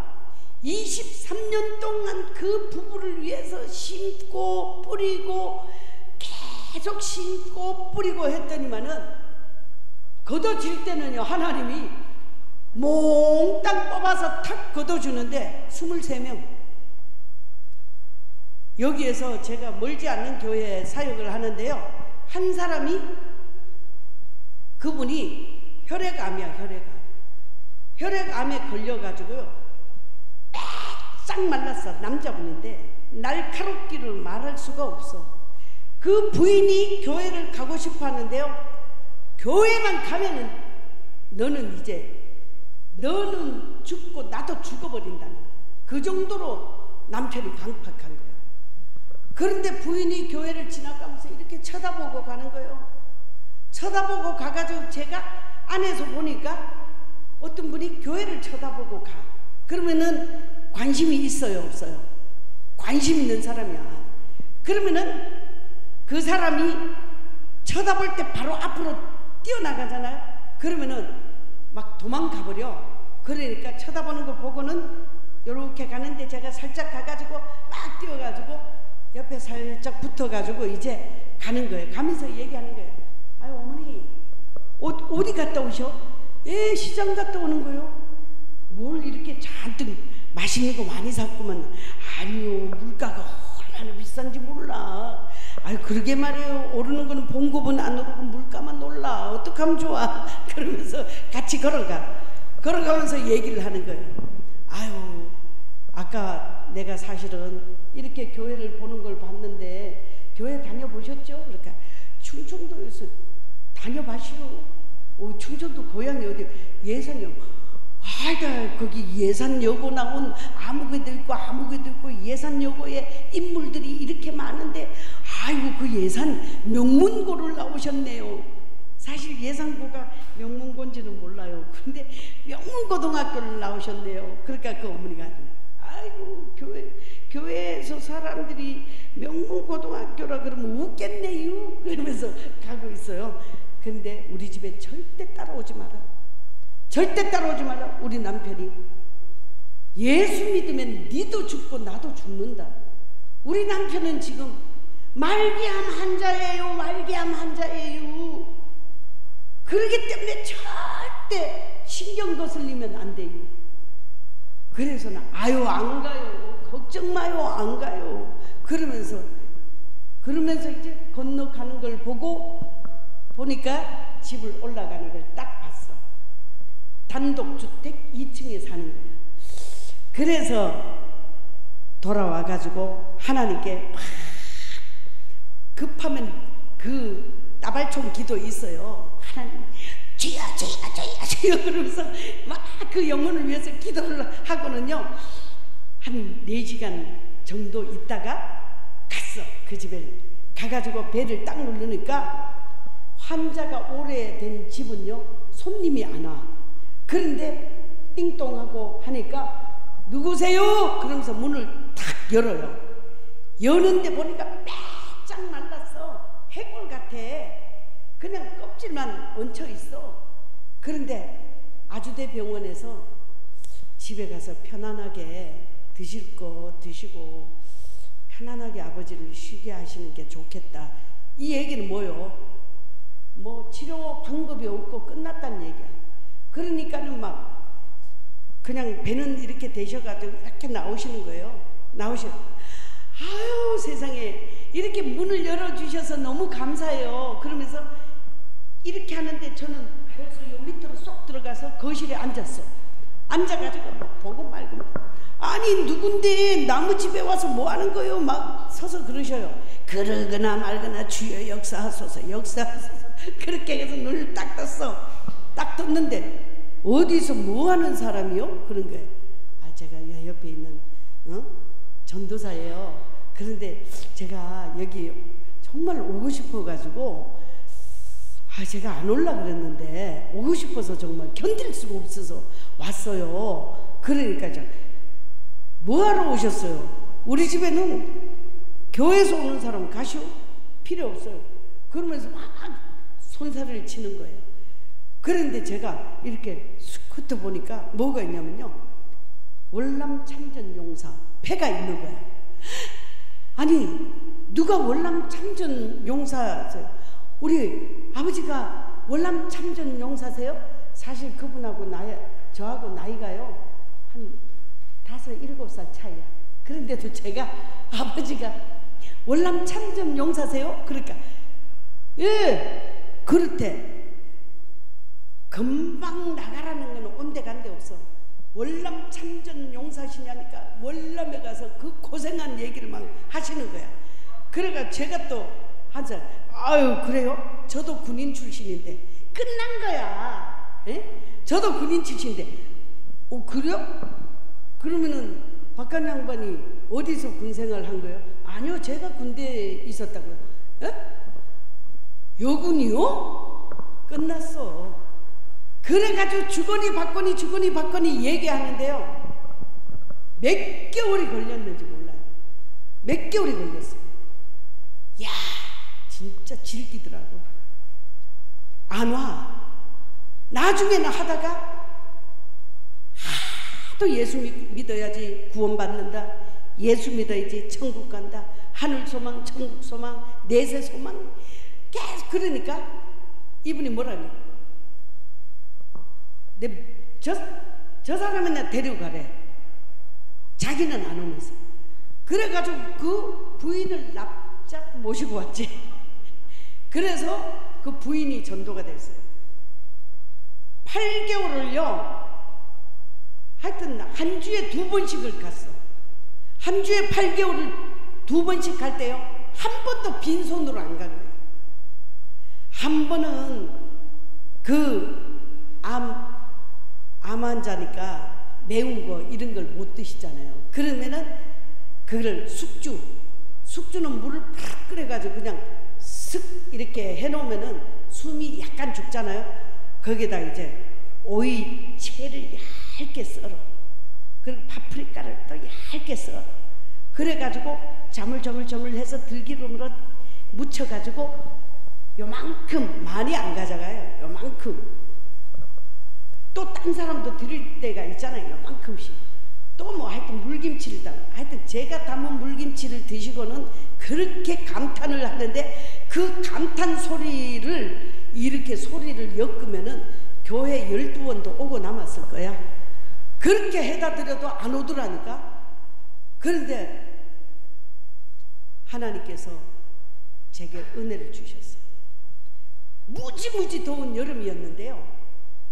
23년 동안 그 부부를 위해서 심고 뿌리고 계속 심고 뿌리고 했더니만은 걷어질 때는요 하나님이 몽땅 뽑아서 탁 걷어주는데 23명. 여기에서 제가 멀지 않는 교회에 사역을 하는데요, 한 사람이, 그분이 혈액암이야. 혈액암에 걸려가지고요 쫙 말랐어. 남자분인데 날카롭기를 말할 수가 없어. 그 부인이 교회를 가고 싶어 하는데요, 교회만 가면은 너는 죽고 나도 죽어버린다는 거야. 그 정도로 남편이 강팍한 거예요. 그런데 부인이 교회를 지나가면서 이렇게 쳐다보고 가는 거예요. 쳐다보고 가가지고 제가 안에서 보니까 어떤 분이 교회를 쳐다보고 가. 그러면은 관심이 있어요, 없어요? 관심 있는 사람이야. 그러면은 그 사람이 쳐다볼 때 바로 앞으로 뛰어나가잖아요. 그러면은 막 도망가버려. 그러니까 쳐다보는 거 보고는 요렇게 가는데 제가 살짝 가가지고 막 뛰어가지고 옆에 살짝 붙어가지고 이제 가는 거예요. 가면서 얘기하는 거예요. 아유, 어머니 어디 갔다 오셔? 예, 시장 갔다 오는 거요. 뭘 이렇게 잔뜩 맛있는 거 많이 샀구만. 아니요, 물가가 얼마나 비싼지 몰라. 아유, 그러게 말이에요. 오르는 거는 봉급은 안 오르고 물가만 올라. 어떡하면 좋아. 그러면서 같이 걸어가면서 얘기를 하는 거예요. 아유, 아까 내가 사실은 이렇게 교회를 보는 걸 봤는데 교회 다녀보셨죠? 그러니까 충청도에서 다녀봐시오. 충청도 고향이 어디? 예산이요. 아이다, 거기 예산여고 나온 아무개도 있고 예산여고에 인물들이 이렇게 많은데 아이고 그 예산 명문고를 나오셨네요. 사실 예산고가 명문고인지는 몰라요. 근데 명문고등학교를 나오셨네요. 그러니까 그 어머니가 아이고 교회에서 사람들이 명문고등학교라 그러면 웃겠네요. 그러면서 가고 있어요. 근데 우리 집에 절대 따라오지 마라. 절대 따라오지 마라. 우리 남편이 예수 믿으면 니도 죽고 나도 죽는다. 우리 남편은 지금 말기암 환자예요. 그렇기 때문에 절대 신경 거슬리면 안 돼요. 그래서는 아유 안 가요. 걱정 마요. 안 가요. 그러면서 이제 건너가는 걸 보니까 집을 올라가는 걸 딱 봤어. 단독주택 2층에 사는 거예요. 그래서 돌아와 가지고 하나님께 막 급하면 그 따발총 기도 있어요. 하나님 주여 그러면서 막 그 영혼을 위해서 기도를 하고는요 한 4시간 정도 있다가 갔어. 그 집에 가가지고 배를 딱 누르니까 환자가 오래된 집은요 손님이 안 와. 그런데 띵동하고 하니까 누구세요? 그러면서 문을 탁 열어요. 여는데 보니까 빼짝 말랐어. 해골 같아. 그냥 껍질만 얹혀 있어. 그런데 아주대 병원에서 집에 가서 편안하게 드실 거 드시고 편안하게 아버지를 쉬게 하시는 게 좋겠다. 이 얘기는 뭐요? 뭐 치료 방법이 없고 끝났다는 얘기야. 그러니까는 막 그냥 배는 이렇게 되셔가지고 이렇게 나오시는 거예요. 아유 세상에 이렇게 문을 열어주셔서 너무 감사해요. 그러면서 이렇게 하는데 저는 벌써 요 밑으로 쏙 들어가서 거실에 앉았어. 앉아가지고 막 보고 말고, 아니 누군데 나무집에 와서 뭐 하는 거요? 막 서서 그러셔요. 그러거나 말거나 주여 역사하소서, 역사하소서. 그렇게 해서 눈을 딱 떴어. 딱 떴는데 어디서 뭐 하는 사람이요? 그런 거예요. 아, 제가 옆에 있는 전도사예요. 그런데 제가 여기 정말 오고 싶어가지고, 아, 제가 안 올라 그랬는데 오고 싶어서 정말 견딜 수가 없어서 왔어요. 그러니까 뭐하러 오셨어요? 우리 집에는 교회에서 오는 사람 가시오? 필요 없어요. 그러면서 막 손살을 치는 거예요. 그런데 제가 이렇게 스쿠터 보니까 뭐가 있냐면요, 월남 참전 용사 배가 있는 거야. 아니 누가 월남 참전 용사세요? 우리 아버지가 월남 참전 용사세요? 사실 그분하고 저하고 나이가요 한 5, 7살 차이야. 그런데도 제가 아버지가 월남 참전 용사세요? 그러니까 예 그렇대. 금방 나가라는 건 온데간데 없어. 월남 참전 용사시냐니까 월남에 가서 그 고생한 얘기를 막 하시는 거야. 그러니까 제가 또 한살, 아유 그래요? 저도 군인 출신인데. 끝난 거야. 에? 저도 군인 출신인데. 그래요? 그러면은 박한 양반이 어디서 군생활 한 거예요? 아니요, 제가 군대에 있었다고요. 에? 여군이요? 끝났어. 그래가지고 주거니 받거니 얘기하는데요, 몇 개월이 걸렸는지 몰라요. 몇 개월이 걸렸어요. 야, 진짜 질기더라고. 안 와. 나중에는 하다가 하도 예수 믿어야지 구원받는다, 예수 믿어야지 천국 간다, 하늘 소망, 천국 소망, 내세 소망 계속 그러니까 이분이 뭐라니, 저 사람은 나 데려가래. 자기는 안 오면서. 그래가지고 그 부인을 납작 모시고 왔지. 그래서 그 부인이 전도가 됐어요. 8개월을요 하여튼 한 주에 2번씩을 갔어. 한 주에 8개월을 2번씩 갈 때요, 한 번도 빈손으로 안 가는 거예요. 한 번은 암 환자니까 매운 거 이런 걸 못 드시잖아요. 그러면은 그걸 숙주는 물을 팍 끓여가지고 그냥 슥 이렇게 해놓으면은 숨이 약간 죽잖아요. 거기다 이제 오이채를 얇게 썰어. 그리고 파프리카를 또 얇게 썰어. 그래가지고 자물자물 해서 들기름으로 묻혀가지고 요만큼, 많이 안 가져가요. 요만큼. 또 딴 사람도 드릴 때가 있잖아요. 요만큼씩. 또 뭐 하여튼 물김치를 담아. 하여튼 제가 담은 물김치를 드시고는 그렇게 감탄을 하는데, 그 감탄 소리를 이렇게 소리를 엮으면은 교회 12원도 오고 남았을 거야. 그렇게 해다 드려도 안 오더라니까. 그런데 하나님께서 제게 은혜를 주셨어요. 무지무지 더운 여름이었는데요,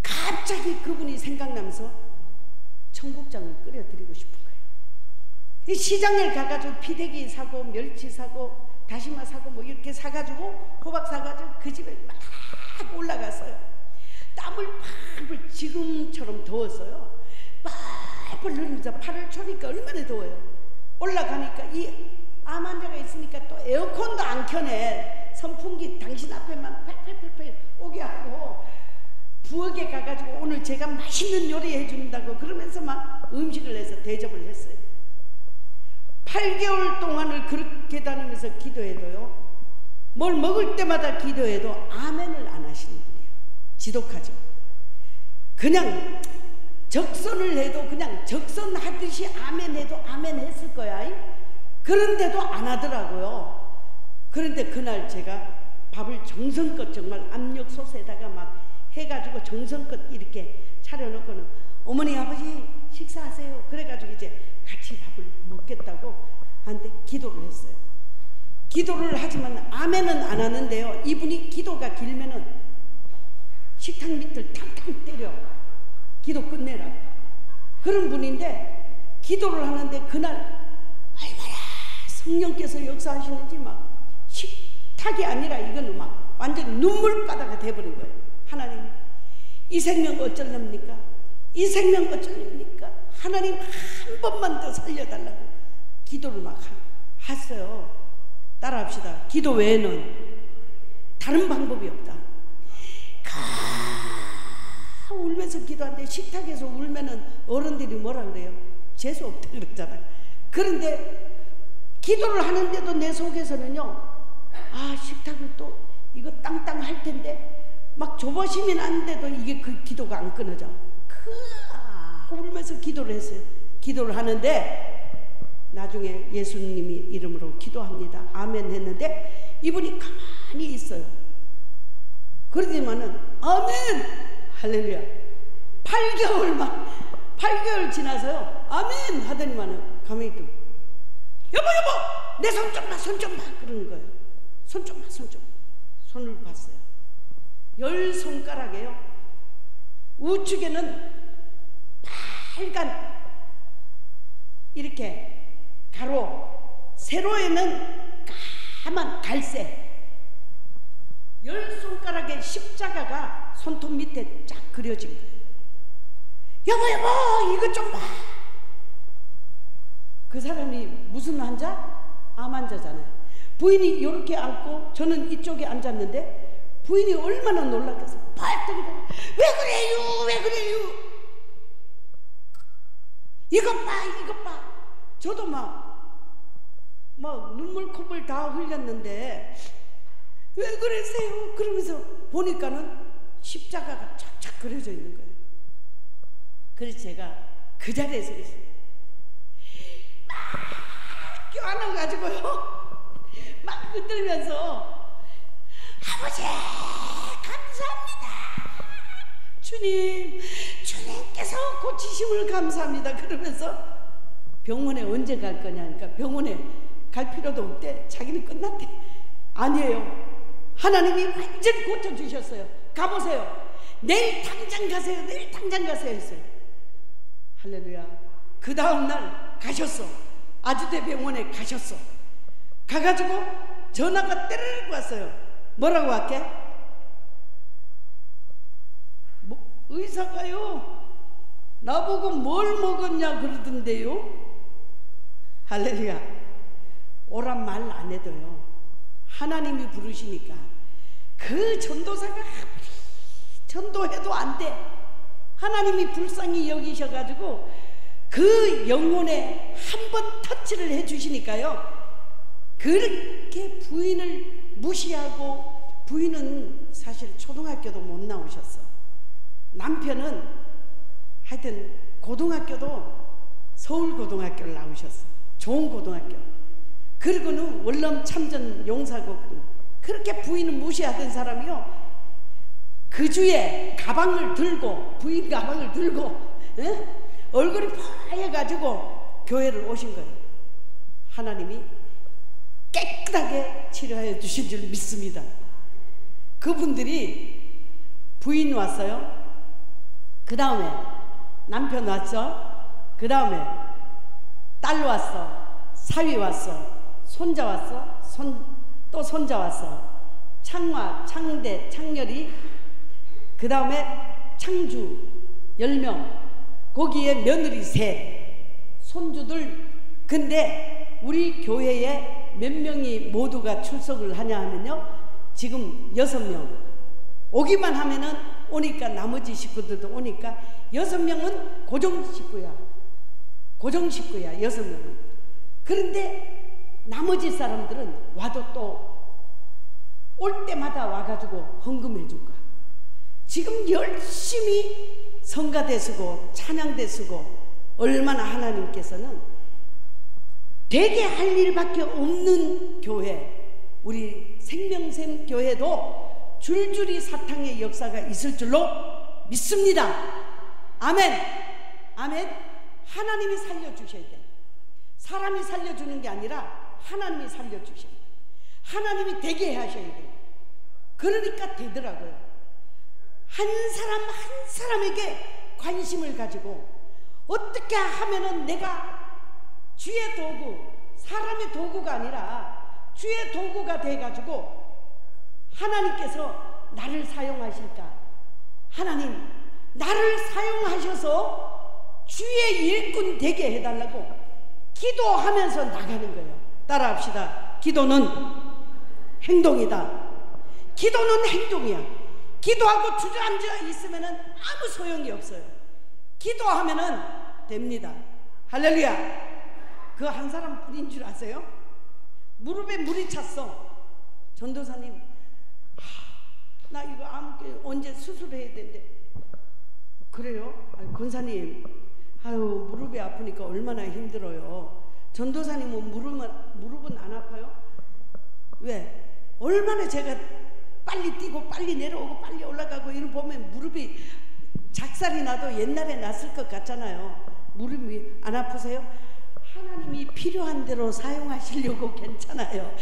갑자기 그분이 생각나면서 청국장을 끓여드리고 싶은 거예요. 시장에 가가지고 피대기 사고 멸치 사고 다시마 사고 뭐 이렇게 사가지고 호박 사가지고 그 집에 막 올라갔어요. 땀을 팍, 지금처럼 더웠어요. 팍 흘리면서 팔을 초니까 얼마나 더워요. 올라가니까 이 암 환자가 있으니까 또 에어컨도 안 켜네. 선풍기 당신 앞에만 팔팔팔팔 오게 하고, 부엌에 가가지고 오늘 제가 맛있는 요리 해준다고 그러면서 막 음식을 해서 대접을 했어요. 8개월 동안을 그렇게 다니면서 기도해도요, 뭘 먹을 때마다 기도해도 아멘을 안 하시는 분이에요. 지독하죠. 그냥 적선을 해도 그냥 적선하듯이 아멘 해도 아멘 했을 거야. 그런데도 안 하더라고요. 그런데 그날 제가 밥을 정성껏 정말 압력솥에다가 막 해가지고 정성껏 이렇게 차려놓고는 어머니 아버지 식사하세요. 그래가지고 이제 같이 밥을 먹겠다고 하는데 기도를 했어요. 기도를 하지만 아멘은 안 하는데요, 이분이 기도가 길면은 식탁 밑을 탕탕 때려 기도 끝내라고. 그런 분인데 기도를 하는데 그날 얼마나 성령께서 역사하시는지 막 식탁이 아니라 이거는 막 완전 눈물바다가 돼버린 거예요. 하나님, 이 생명 어쩌렵니까? 이 생명 어쩌렵니까? 하나님 한 번만 더 살려달라고 기도를 막 했어요. 따라합시다. 기도 외에는 다른 방법이 없다. 울면서 기도하는데 식탁에서 울면은 어른들이 뭐라 그래요? 재수 없다 그러잖아요. 그런데 기도를 하는데도 내 속에서는요, 아, 식탁을 또 이거 땅땅 할 텐데 막 조바심이 나는데도 이게 그 기도가 안 끊어져. 울면서 기도를 했어요. 기도를 하는데 나중에 예수님이 이름으로 기도합니다. 아멘 했는데 이분이 가만히 있어요. 그러지만은 아멘 할렐루야 8개월 지나서요 아멘 하더니만은 가만히 있더니 여보 내 손 좀 봐 그러는 거예요. 손 좀 봐. 손을 봤어요. 10손가락에요 우측에는 빨간 이렇게 가로, 세로에는 까만 갈색, 10손가락의 십자가가 손톱 밑에 쫙 그려진 거예요. 여보 이것 좀 봐. 그 사람이 무슨 환자? 암 환자잖아요. 부인이 이렇게 앉고 저는 이쪽에 앉았는데 부인이 얼마나 놀랐겠어. 발떡이 왜 그래요? 이것 봐. 저도 막 눈물 컵을 다 흘렸는데 왜 그러세요? 그러면서 보니까는 십자가가 쫙쫙 그려져 있는 거예요. 그래서 제가 그 자리에서 막 껴안아가지고요 막 흔들면서 아버지 감사합니다. 주님께서 고치심을 감사합니다. 그러면서 병원에 언제 갈 거냐니까 병원에 갈 필요도 없대. 자기는 끝났대. 아니에요. 하나님이 완전히 고쳐주셨어요. 가보세요. 내일 당장 가세요 했어요. 할렐루야. 그 다음날 가셨어. 아주대 병원에 가셨어. 가가지고 전화가 때르르 왔어요. 뭐라고 할게? 의사가요 나보고 뭘 먹었냐 그러던데요. 할렐루야. 오란 말 안 해도요 하나님이 부르시니까 그 전도사가 아무리 전도해도 안 돼. 하나님이 불쌍히 여기셔가지고 그 영혼에 한 번 터치를 해주시니까요 그렇게 부인을 무시하고, 부인은 사실 초등학교도 못 나오셨어. 남편은 하여튼 고등학교도 서울고등학교를 나오셨어. 좋은 고등학교. 그리고는 월남 참전 용사고. 그렇게 부인을 무시하던 사람이요 그 주에 가방을 들고, 부인 가방을 들고 얼굴이 파여가지고 교회를 오신 거예요. 하나님이 깨끗하게 치료해 주신 줄 믿습니다. 그분들이 부인 왔어요. 그 다음에 남편 왔어. 그 다음에 딸 왔어. 사위 왔어. 손자 왔어. 또 손자 왔어. 창화, 창대, 창렬이, 그 다음에 창주 10명, 거기에 며느리 셋, 손주들. 근데 우리 교회에 몇 명이 모두가 출석을 하냐 하면요 지금 6명. 오기만 하면은 오니까 나머지 식구들도 오니까 6명은 고정 식구야. 6명은. 그런데 나머지 사람들은 와도 또 올 때마다 와가지고 헌금해 줄 거야. 지금 열심히 성가대 쓰고 찬양대 쓰고, 얼마나 하나님께서는 되게 할 일밖에 없는 교회, 우리 생명샘 교회도 줄줄이 사탕의 역사가 있을 줄로 믿습니다. 아멘. 아멘. 하나님이 살려주셔야 돼. 사람이 살려주는 게 아니라 하나님이 살려주셔야 돼. 하나님이 되게 하셔야 돼. 그러니까 되더라고요. 한 사람 한 사람에게 관심을 가지고 어떻게 하면은 내가 주의 도구, 사람의 도구가 아니라 주의 도구가 돼가지고 하나님께서 나를 사용하실까? 하나님, 나를 사용하셔서 주의 일꾼 되게 해달라고 기도하면서 나가는 거예요. 따라합시다. 기도는 행동이다. 기도는 행동이야. 기도하고 주저앉아 있으면은 아무 소용이 없어요. 기도하면은 됩니다. 할렐루야. 그 한 사람 뿐인 줄 아세요? 무릎에 물이 찼어. 전도사님, 나 이거 언제 수술해야 되는데. 그래요? 아니, 권사님, 아유, 무릎이 아프니까 얼마나 힘들어요. 전도사님은 무릎은 안 아파요? 왜? 얼마나 제가 빨리 뛰고 빨리 내려오고 빨리 올라가고 이런 보면 무릎이 작살이 나도 옛날에 났을 것 같잖아요. 무릎이 안 아프세요? 하나님이 필요한 대로 사용하시려고 괜찮아요.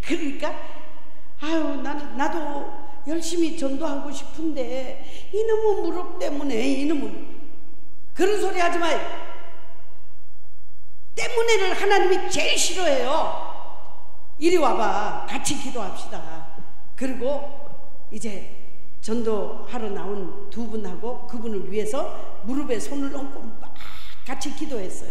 그러니까 아유, 나도 열심히 전도하고 싶은데 이놈의 무릎 때문에, 이놈은 그런 소리 하지 마요. 때문에를 하나님이 제일 싫어해요. 이리 와봐, 같이 기도합시다. 그리고 이제 전도하러 나온 두 분하고 그분을 위해서 무릎에 손을 얹고 막 같이 기도했어요.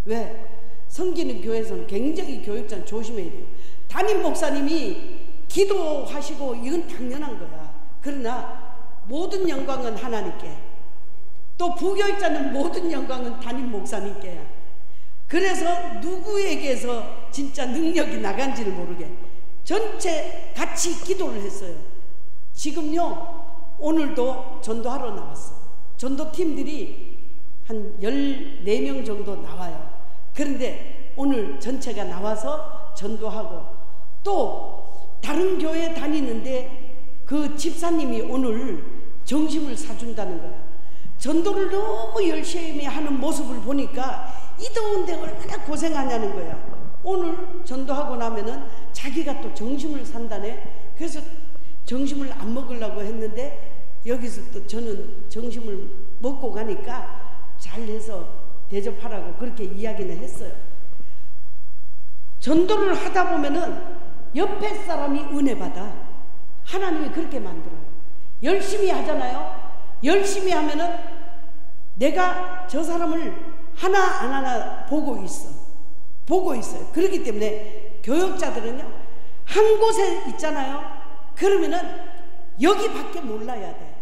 왜? 섬기는 교회에서는 굉장히 교육자는 조심해야 돼요. 담임 목사님이 기도하시고 이건 당연한 거야. 그러나 모든 영광은 하나님께, 또 부교육자는 모든 영광은 담임 목사님께야. 그래서 누구에게서 진짜 능력이 나간지를 모르게 전체 같이 기도를 했어요. 지금요, 오늘도 전도하러 나왔어. 전도팀들이 한 14명 정도 나와요. 그런데 오늘 전체가 나와서 전도하고, 또 다른 교회 다니는데 그 집사님이 오늘 점심을 사준다는 거야. 전도를 너무 열심히 하는 모습을 보니까 이 더운데 얼마나 고생하냐는 거야. 오늘 전도하고 나면은 자기가 또 점심을 산다네. 그래서 점심을 안 먹으려고 했는데 여기서 또 저는 점심을 먹고 가니까 잘해서 대접하라고 그렇게 이야기는 했어요. 전도를 하다 보면은 옆에 사람이 은혜 받아. 하나님이 그렇게 만들어요. 열심히 하잖아요. 열심히 하면은 내가 저 사람을 하나 안 하나 보고 있어요. 그렇기 때문에 교역자들은요, 한 곳에 있잖아요. 그러면은 여기밖에 몰라야 돼.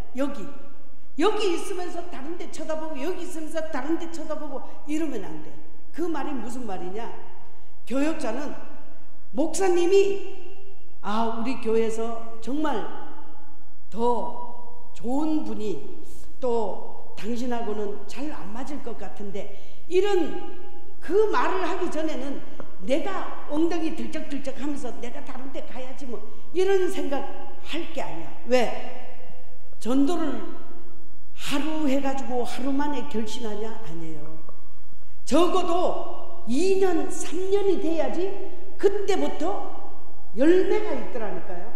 여기 있으면서 다른 데 쳐다보고, 여기 있으면서 다른 데 쳐다보고 이러면 안 돼. 그 말이 무슨 말이냐? 교역자는 목사님이 우리 교회에서 정말 더 좋은 분이, 또 당신하고는 잘 안 맞을 것 같은데, 이런 그 말을 하기 전에는 내가 엉덩이 들쩍들쩍 하면서 내가 다른 데 가야지 뭐 이런 생각 할 게 아니야. 왜? 전도를 하루 해가지고 하루 만에 결신하냐? 아니에요. 적어도 2년 3년이 돼야지 그때부터 열매가 있더라니까요.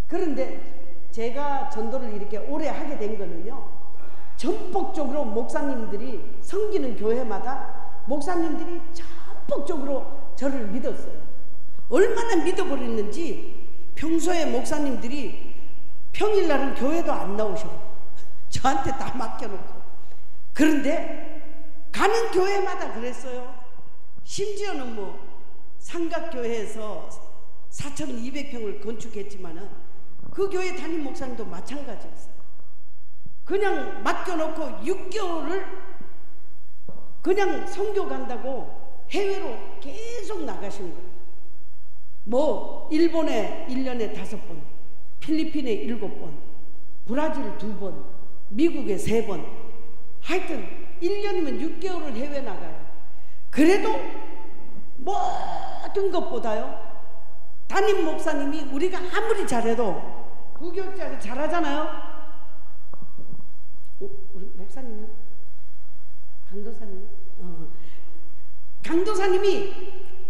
그런데 제가 전도를 이렇게 오래 하게 된 거는요, 전폭적으로 목사님들이, 섬기는 교회마다 목사님들이 전폭적으로 저를 믿었어요. 얼마나 믿어버렸는지 평소에 목사님들이 평일날은 교회도 안 나오셔. 저한테 다 맡겨놓고. 그런데 가는 교회마다 그랬어요. 심지어는 뭐 삼각교회에서 4,200평을 건축했지만은 그 교회 담임 목사님도 마찬가지였어요. 그냥 맡겨놓고 6개월을 그냥 선교 간다고 해외로 계속 나가시는 거예요. 뭐 일본에 1년에 5번, 필리핀에 7번, 브라질 2번, 미국에 3번, 하여튼 1년이면 6개월을 해외 나가요. 그래도 모든 것보다요, 담임 목사님이 우리가 아무리 잘해도, 부교육자가 잘하잖아요. 우리 목사님은? 강도사님? 강도사님이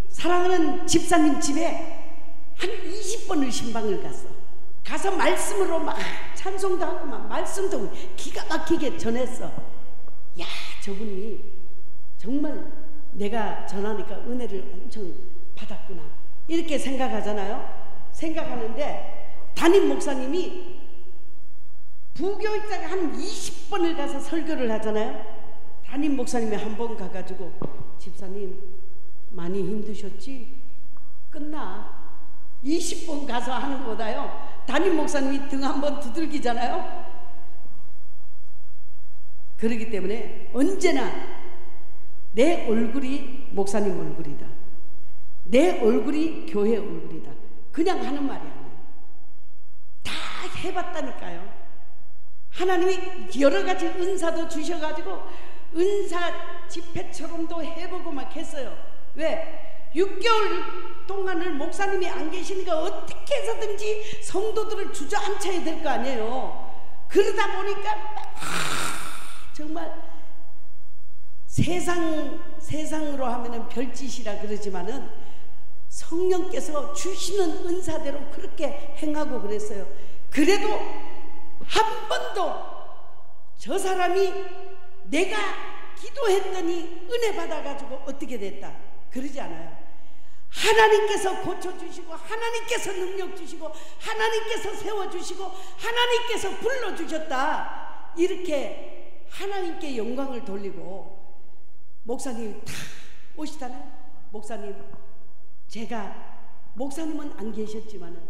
사랑하는 집사님 집에 한 20번을 신방을 가서 말씀으로 막 찬송도 하고 막 말씀도 기가 막히게 전했어. 야, 저분이 정말 내가 전하니까 은혜를 엄청 받았구나 이렇게 생각하잖아요. 생각하는데 담임 목사님이 부교육장에 한 20번을 가서 설교를 하잖아요. 담임 목사님이 한 번 가가지고 집사님 많이 힘드셨지? 끝나. 20번 가서 하는 것보다요 담임 목사님이 등 한번 두들기잖아요. 그렇기 때문에 언제나 내 얼굴이 목사님 얼굴이다, 내 얼굴이 교회 얼굴이다, 그냥 하는 말이 아니에요. 다 해봤다니까요. 하나님이 여러 가지 은사도 주셔가지고 은사 집회처럼도 해보고 막 했어요. 왜? 6개월 동안을 목사님이 안 계시니까 어떻게 해서든지 성도들을 주저앉혀야 될 거 아니에요. 그러다 보니까 정말 세상으로 하면은 별짓이라 그러지만은 성령께서 주시는 은사대로 그렇게 행하고 그랬어요. 그래도 한 번도 저 사람이 내가 기도했더니 은혜 받아가지고 어떻게 됐다 그러지 않아요. 하나님께서 고쳐주시고 하나님께서 능력 주시고 하나님께서 세워주시고 하나님께서 불러주셨다 이렇게 하나님께 영광을 돌리고 목사님이 다 오시잖아요. 목사님, 제가 목사님은 안 계셨지만은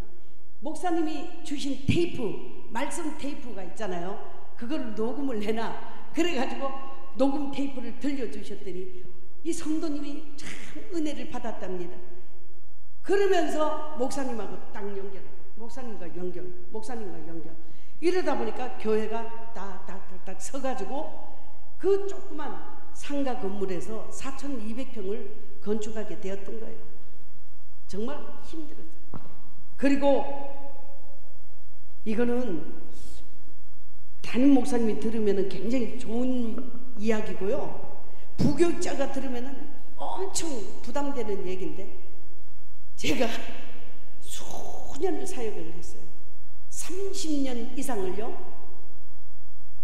목사님이 주신 테이프, 말씀 테이프가 있잖아요. 그걸 녹음을 해놔. 그래가지고 녹음 테이프를 들려주셨더니 이 성도님이 참 은혜를 받았답니다. 그러면서 목사님하고 딱 연결하고 목사님과 연결 이러다 보니까 교회가 딱딱딱딱 서가지고 그 조그만 상가 건물에서 4,200평을 건축하게 되었던 거예요. 정말 힘들었어요. 그리고 이거는 담임 목사님이 들으면 굉장히 좋은 이야기고요. 부교육자가 들으면 엄청 부담되는 얘기인데 제가 수년을 사역을 했어요. 30년 이상을요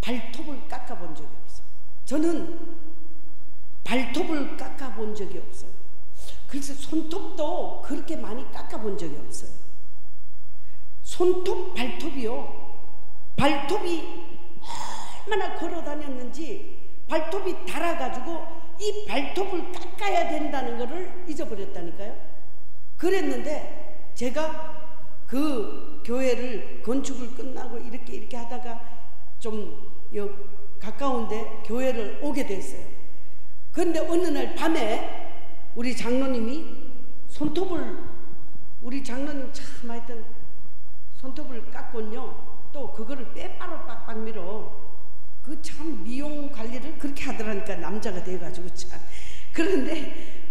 발톱을 깎아본 적이 없어요. 저는 발톱을 깎아본 적이 없어요. 그래서 손톱도 그렇게 많이 깎아본 적이 없어요. 손톱, 발톱이요. 발톱이 얼마나 걸어 다녔는지 발톱이 닳아가지고 이 발톱을 깎아야 된다는 것을 잊어버렸다니까요. 그랬는데 제가 그 교회를 건축을 끝나고 이렇게 하다가 좀 가까운데 교회를 오게 됐어요. 그런데 어느 날 밤에 우리 장로님이 손톱을, 우리 장로님 참 하여튼 손톱을 깎곤요 또 그거를 빼바로 빡빡 밀어. 그 참 미용 관리를 그렇게 하더라니까 남자가 돼가지고 참. 그런데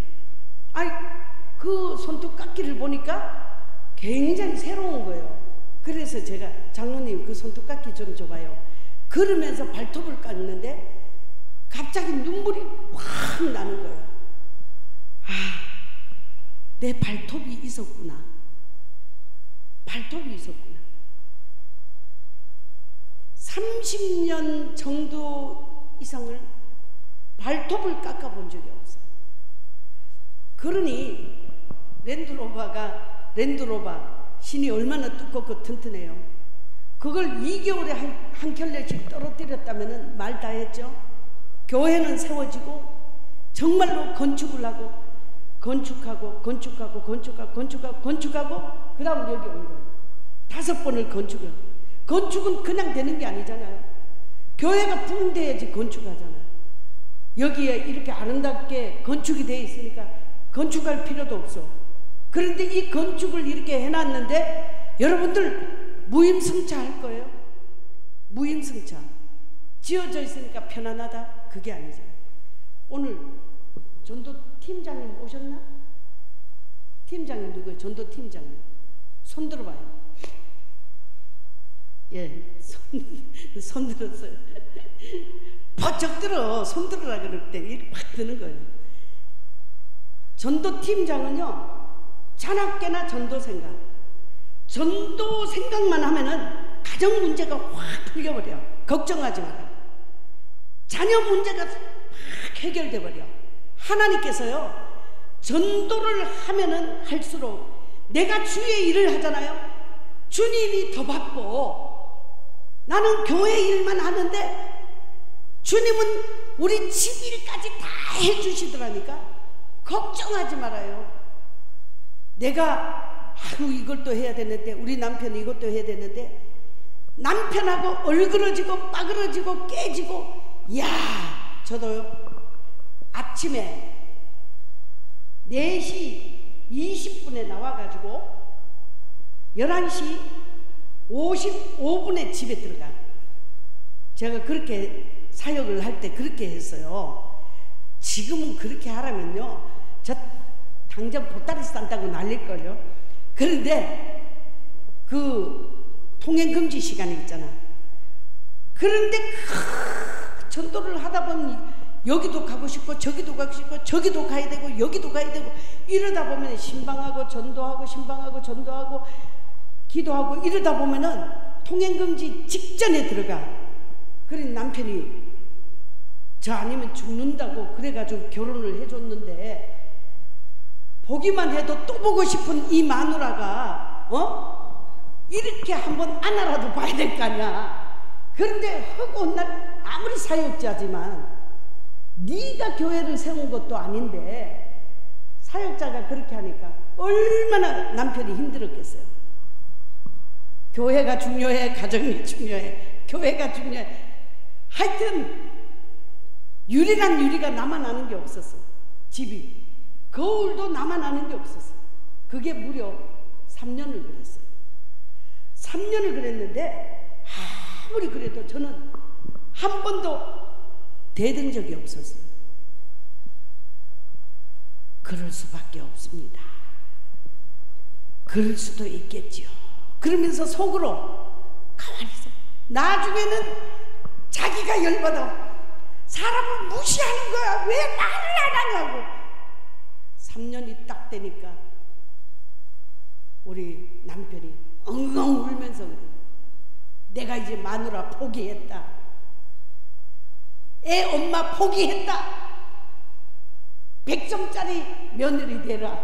그 손톱 깎기를 보니까 굉장히 새로운 거예요. 그래서 제가 장로님 그 손톱 깎기 좀 줘봐요. 그러면서 발톱을 깎는데 갑자기 눈물이 확 나는 거예요. 내 발톱이 있었구나. 발톱이 있었구나. 30년 정도 이상을 발톱을 깎아본 적이 없어요. 그러니 랜드로버 신이 얼마나 두껍고 튼튼해요. 그걸 2개월에 한 켤레씩 떨어뜨렸다면 말 다 했죠. 교회는 세워지고 정말로 건축을 하고 건축하고 그 다음 여기 온 거예요. 5번을 건축을. 건축은 그냥 되는 게 아니잖아요. 교회가 부흥돼야지 건축하잖아요. 여기에 이렇게 아름답게 건축이 돼 있으니까 건축할 필요도 없어. 그런데 이 건축을 이렇게 해놨는데 여러분들 무임승차 할 거예요. 무임승차. 지어져 있으니까 편안하다. 그게 아니잖아요. 오늘 전도 팀장님 오셨나? 팀장님 누구예요? 전도 팀장님. 손 들어봐요. 예, 손 들었어요. 바짝 들어. 손 들으라 그럴 때 이렇게 팍 드는 거예요. 전도 팀장은요, 자나깨나 전도 생각만 하면은 가정 문제가 확 풀려버려. 걱정하지 마라. 자녀 문제가 확 해결돼 버려. 하나님께서요, 전도를 하면은 할수록 내가 주의 일을 하잖아요. 주님이 더 바빠. 나는 교회 일만 하는데 주님은 우리 집 일까지 다 해주시더라니까. 걱정하지 말아요. 내가 이걸 또 해야 되는데, 우리 남편이 이것도 해야 되는데, 남편하고 얼그러지고 빠그러지고 깨지고. 야, 저도요, 아침에 4시 20분에 나와가지고 11시 55분에 집에 들어가. 제가 그렇게 사역을 할 때 그렇게 했어요. 지금은 그렇게 하라면요, 저 당장 보따리 싼다고 날릴걸요. 그런데 그 통행금지 시간이 있잖아. 그런데 전도를 하다 보면 여기도 가고 싶고 저기도 가고 싶고 저기도 가야 되고 여기도 가야 되고, 이러다 보면 신방하고 전도하고 신방하고 전도하고 기도하고 이러다 보면은 통행금지 직전에 들어가. 그래 남편이 저 아니면 죽는다고 그래가지고 결혼을 해줬는데, 보기만 해도 또 보고 싶은 이 마누라가 이렇게 한번 안아라도 봐야 될 거 아니야. 그런데 허구한 날 아무리 사역자지만 네가 교회를 세운 것도 아닌데 사역자가 그렇게 하니까 얼마나 남편이 힘들었겠어요. 교회가 중요해, 가정이 중요해, 교회가 중요해. 하여튼 유리란 유리가 나만 아는 게 없었어. 집이 거울도 나만 아는 게 없었어. 그게 무려 3년을 그랬어요. 3년을 그랬는데 아무리 그래도 저는 한 번도 대든 적이 없었어요. 그럴 수밖에 없습니다. 그럴 수도 있겠지요. 그러면서 속으로 가만히 있어. 나중에는 자기가 열받아. 사람을 무시하는 거야. 왜 말을 안 하냐고. 3년이 딱 되니까 우리 남편이 엉엉 울면서 그래. 내가 이제 마누라 포기했다. 애 엄마 포기했다. 100점짜리 며느리 되라.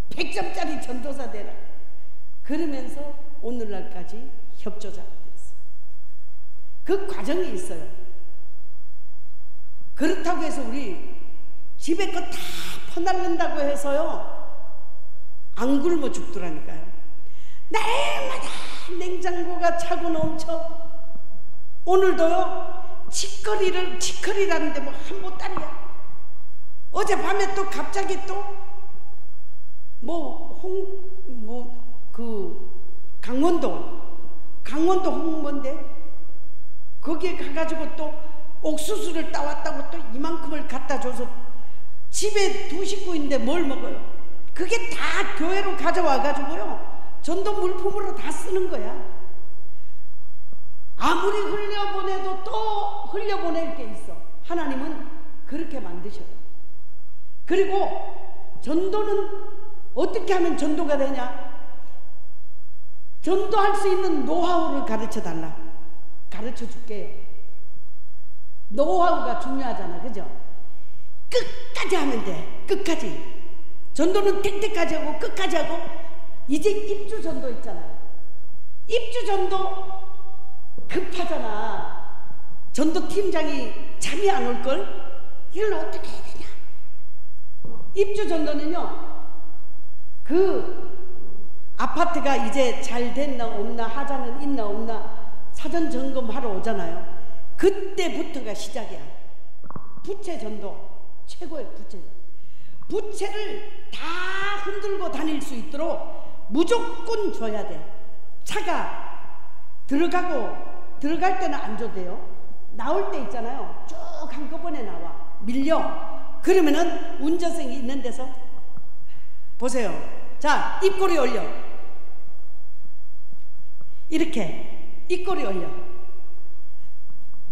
100점짜리 전도사 되라. 그러면서 오늘날까지 협조자가 됐어요. 그 과정이 있어요. 그렇다고 해서 우리 집에 거 다 퍼날른다고 해서요 안 굶어 죽더라니까요. 날마다 냉장고가 차고 넘쳐. 오늘도요 치커리라는데 뭐 한 보따리야. 어젯밤에 또 갑자기 또 강원도 홍보인데 거기에 가가지고 또 옥수수를 따왔다고 또 이만큼을 갖다 줘서 집에 2식구인데 뭘 먹어요? 그게 다 교회로 가져와가지고요 전도 물품으로 다 쓰는 거야. 아무리 흘려보내도 또 흘려보낼 게 있어. 하나님은 그렇게 만드셔요. 그리고 전도는 어떻게 하면 전도가 되냐? 전도할 수 있는 노하우를 가르쳐 달라. 가르쳐 줄게요. 노하우가 중요하잖아, 그죠? 끝까지 하면 돼. 끝까지. 전도는 택까지 하고 끝까지 하고. 이제 입주 전도 있잖아요. 입주 전도 급하잖아. 전도 팀장이 잠이 안 올걸? 이걸 어떻게 해야 되냐? 입주 전도는요, 그 아파트가 이제 잘 됐나 없나, 하자는 있나 없나 사전 점검하러 오잖아요. 그때부터가 시작이야. 부채 전도 최고의 부채. 부채를 다 흔들고 다닐 수 있도록 무조건 줘야 돼. 차가 들어갈 때는 안 줘도돼요. 나올 때 있잖아요. 쭉 한꺼번에 나와. 밀려. 그러면은 운전석이 있는 데서 보세요. 자, 입꼬리 올려. 이렇게 입꼬리 올려.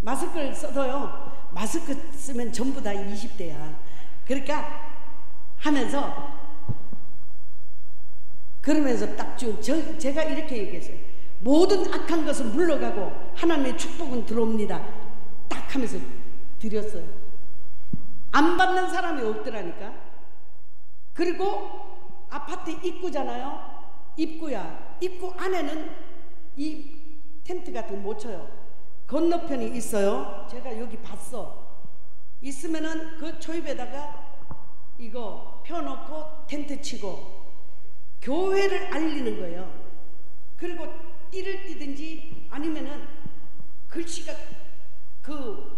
마스크를 써도요, 마스크 쓰면 전부 다 20대야. 그러니까 하면서 그러면서 딱 제가 이렇게 얘기했어요. 모든 악한 것은 물러가고 하나님의 축복은 들어옵니다. 딱 하면서 드렸어요. 안 받는 사람이 없더라니까. 그리고 아파트 입구잖아요. 입구야. 입구 안에는 이 텐트 같은 거 못 쳐요. 건너편이 있어요. 제가 여기 봤어. 있으면은 그 초입에다가 이거 펴놓고 텐트 치고 교회를 알리는 거예요. 그리고 띠를 띠든지 아니면은 글씨가 그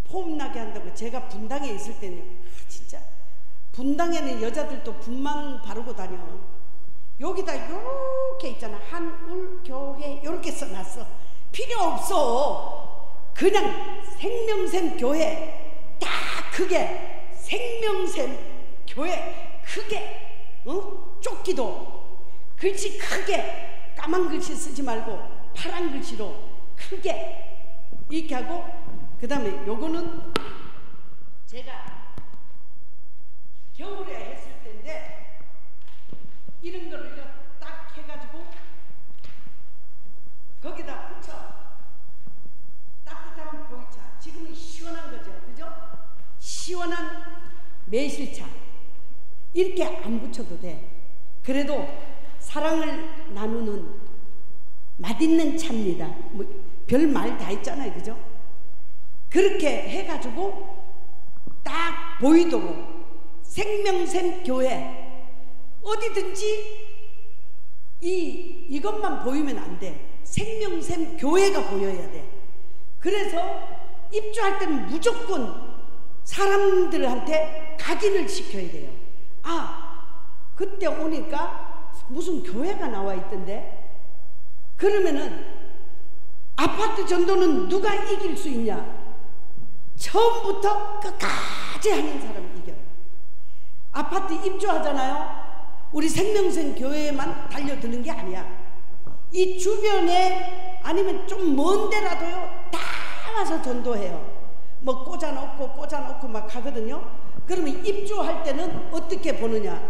폼나게 한다고. 제가 분당에 있을 때는요, 진짜 분당에는 여자들도 분만 바르고 다녀. 여기다 요렇게 있잖아. 한울교회 요렇게 써놨어. 필요 없어. 그냥 생명샘 교회 딱 크게, 생명샘 교회 크게, 조끼도 글씨 크게, 까만 글씨 쓰지 말고 파란 글씨로 크게 이렇게 하고, 그 다음에 요거는 제가 겨울에 했을 때인데 이런 거를 딱 해가지고 거기다 붙여. 따뜻한 보이차. 지금은 시원한 거죠, 그죠? 시원한 매실차. 이렇게 안 붙여도 돼. 그래도 사랑을 나누는 맛있는 차입니다. 뭐 별 말 다 있잖아요, 그죠? 그렇게 해가지고 딱 보이도록 생명샘 교회 어디든지 이것만 보이면 안 돼. 생명샘 교회가 보여야 돼. 그래서 입주할 때는 무조건 사람들한테 각인을 시켜야 돼요. 아, 그때 오니까 무슨 교회가 나와 있던데? 그러면은 아파트 전도는 누가 이길 수 있냐? 처음부터 끝까지 하는 사람이 이겨요. 아파트 입주하잖아요. 우리 생명샘 교회에만 달려드는 게 아니야. 이 주변에 아니면 좀 먼 데라도요, 다 와서 전도해요. 뭐 꽂아놓고 막 하거든요. 그러면 입주할 때는 어떻게 보느냐?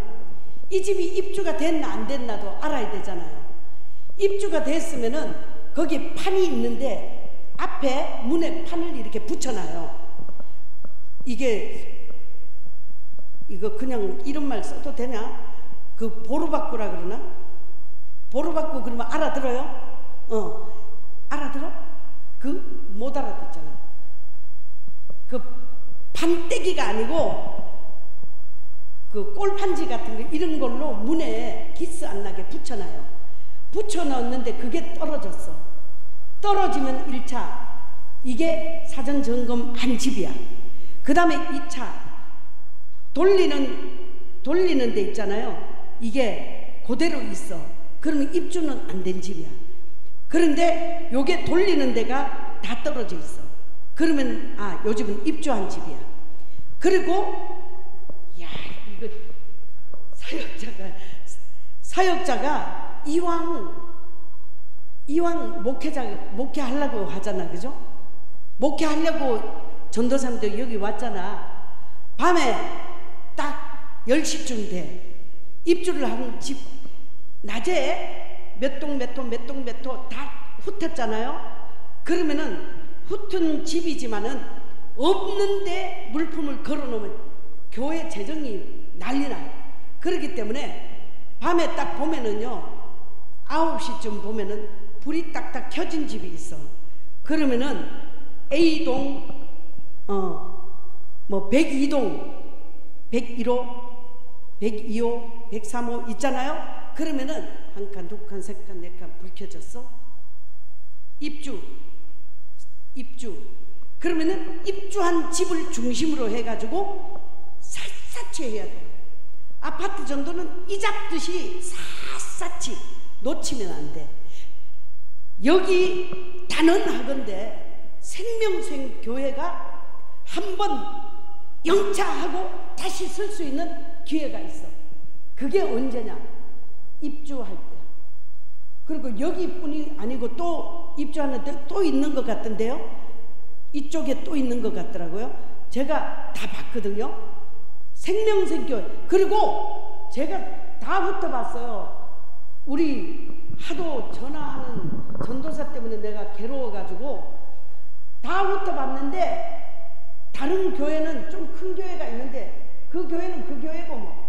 이 집이 입주가 됐나 안 됐나도 알아야 되잖아요. 입주가 됐으면은 거기 판이 있는데 앞에 문에 판을 이렇게 붙여놔요. 이거 그냥 이런 말 써도 되냐? 그 보루바꾸라 그러나? 보루바꾸 그러면 알아들어요? 알아들어? 못 알아듣잖아. 그 판때기가 아니고 그 꼴판지 같은 거 이런 걸로 문에 기스 안 나게 붙여놔요. 붙여넣었는데 그게 떨어졌어. 떨어지면 1차 이게 사전 점검한 집이야. 그 다음에 2차 돌리는 데 있잖아요. 이게 그대로 있어. 그러면 입주는 안 된 집이야. 그런데 요게 돌리는 데가 다 떨어져 있어. 그러면 요 집은 입주한 집이야. 그리고 야, 이거 사역자가 이왕 목회하려고 하잖아, 그죠? 목회하려고 전도사님들 여기 왔잖아. 밤에 딱 10시쯤 돼. 입주를 한 집, 낮에 몇 동 다 훑었잖아요. 그러면은 훑은 집이지만은 없는데 물품을 걸어놓으면 교회 재정이 난리나요. 그렇기 때문에 밤에 딱 보면은요, 9시쯤 보면은 불이 딱딱 켜진 집이 있어. 그러면은 A동, 102동, 101호, 102호, 103호 있잖아요. 그러면은 한 칸, 두 칸, 세 칸, 네 칸 불 켜졌어. 입주. 그러면은 입주한 집을 중심으로 해가지고 샅샅이 해야 돼요. 아파트 정도는 이 잡듯이 샅샅이 놓치면 안 돼. 여기 단언하건대 생명샘 교회가 한번 영차하고 다시 설 수 있는 기회가 있어. 그게 언제냐? 입주할 때. 그리고 여기뿐이 아니고 또 입주하는데 또 있는 것 같던데요. 이쪽에 또 있는 것 같더라고요. 제가 다 봤거든요. 생명샘 교회. 그리고 제가 다 훑어봤어요. 우리 하도 전화하는 전도사 때문에 내가 괴로워가지고 다 훑어봤는데 다른 교회는 좀 큰 교회가 있는데 그 교회는 그 교회고 뭐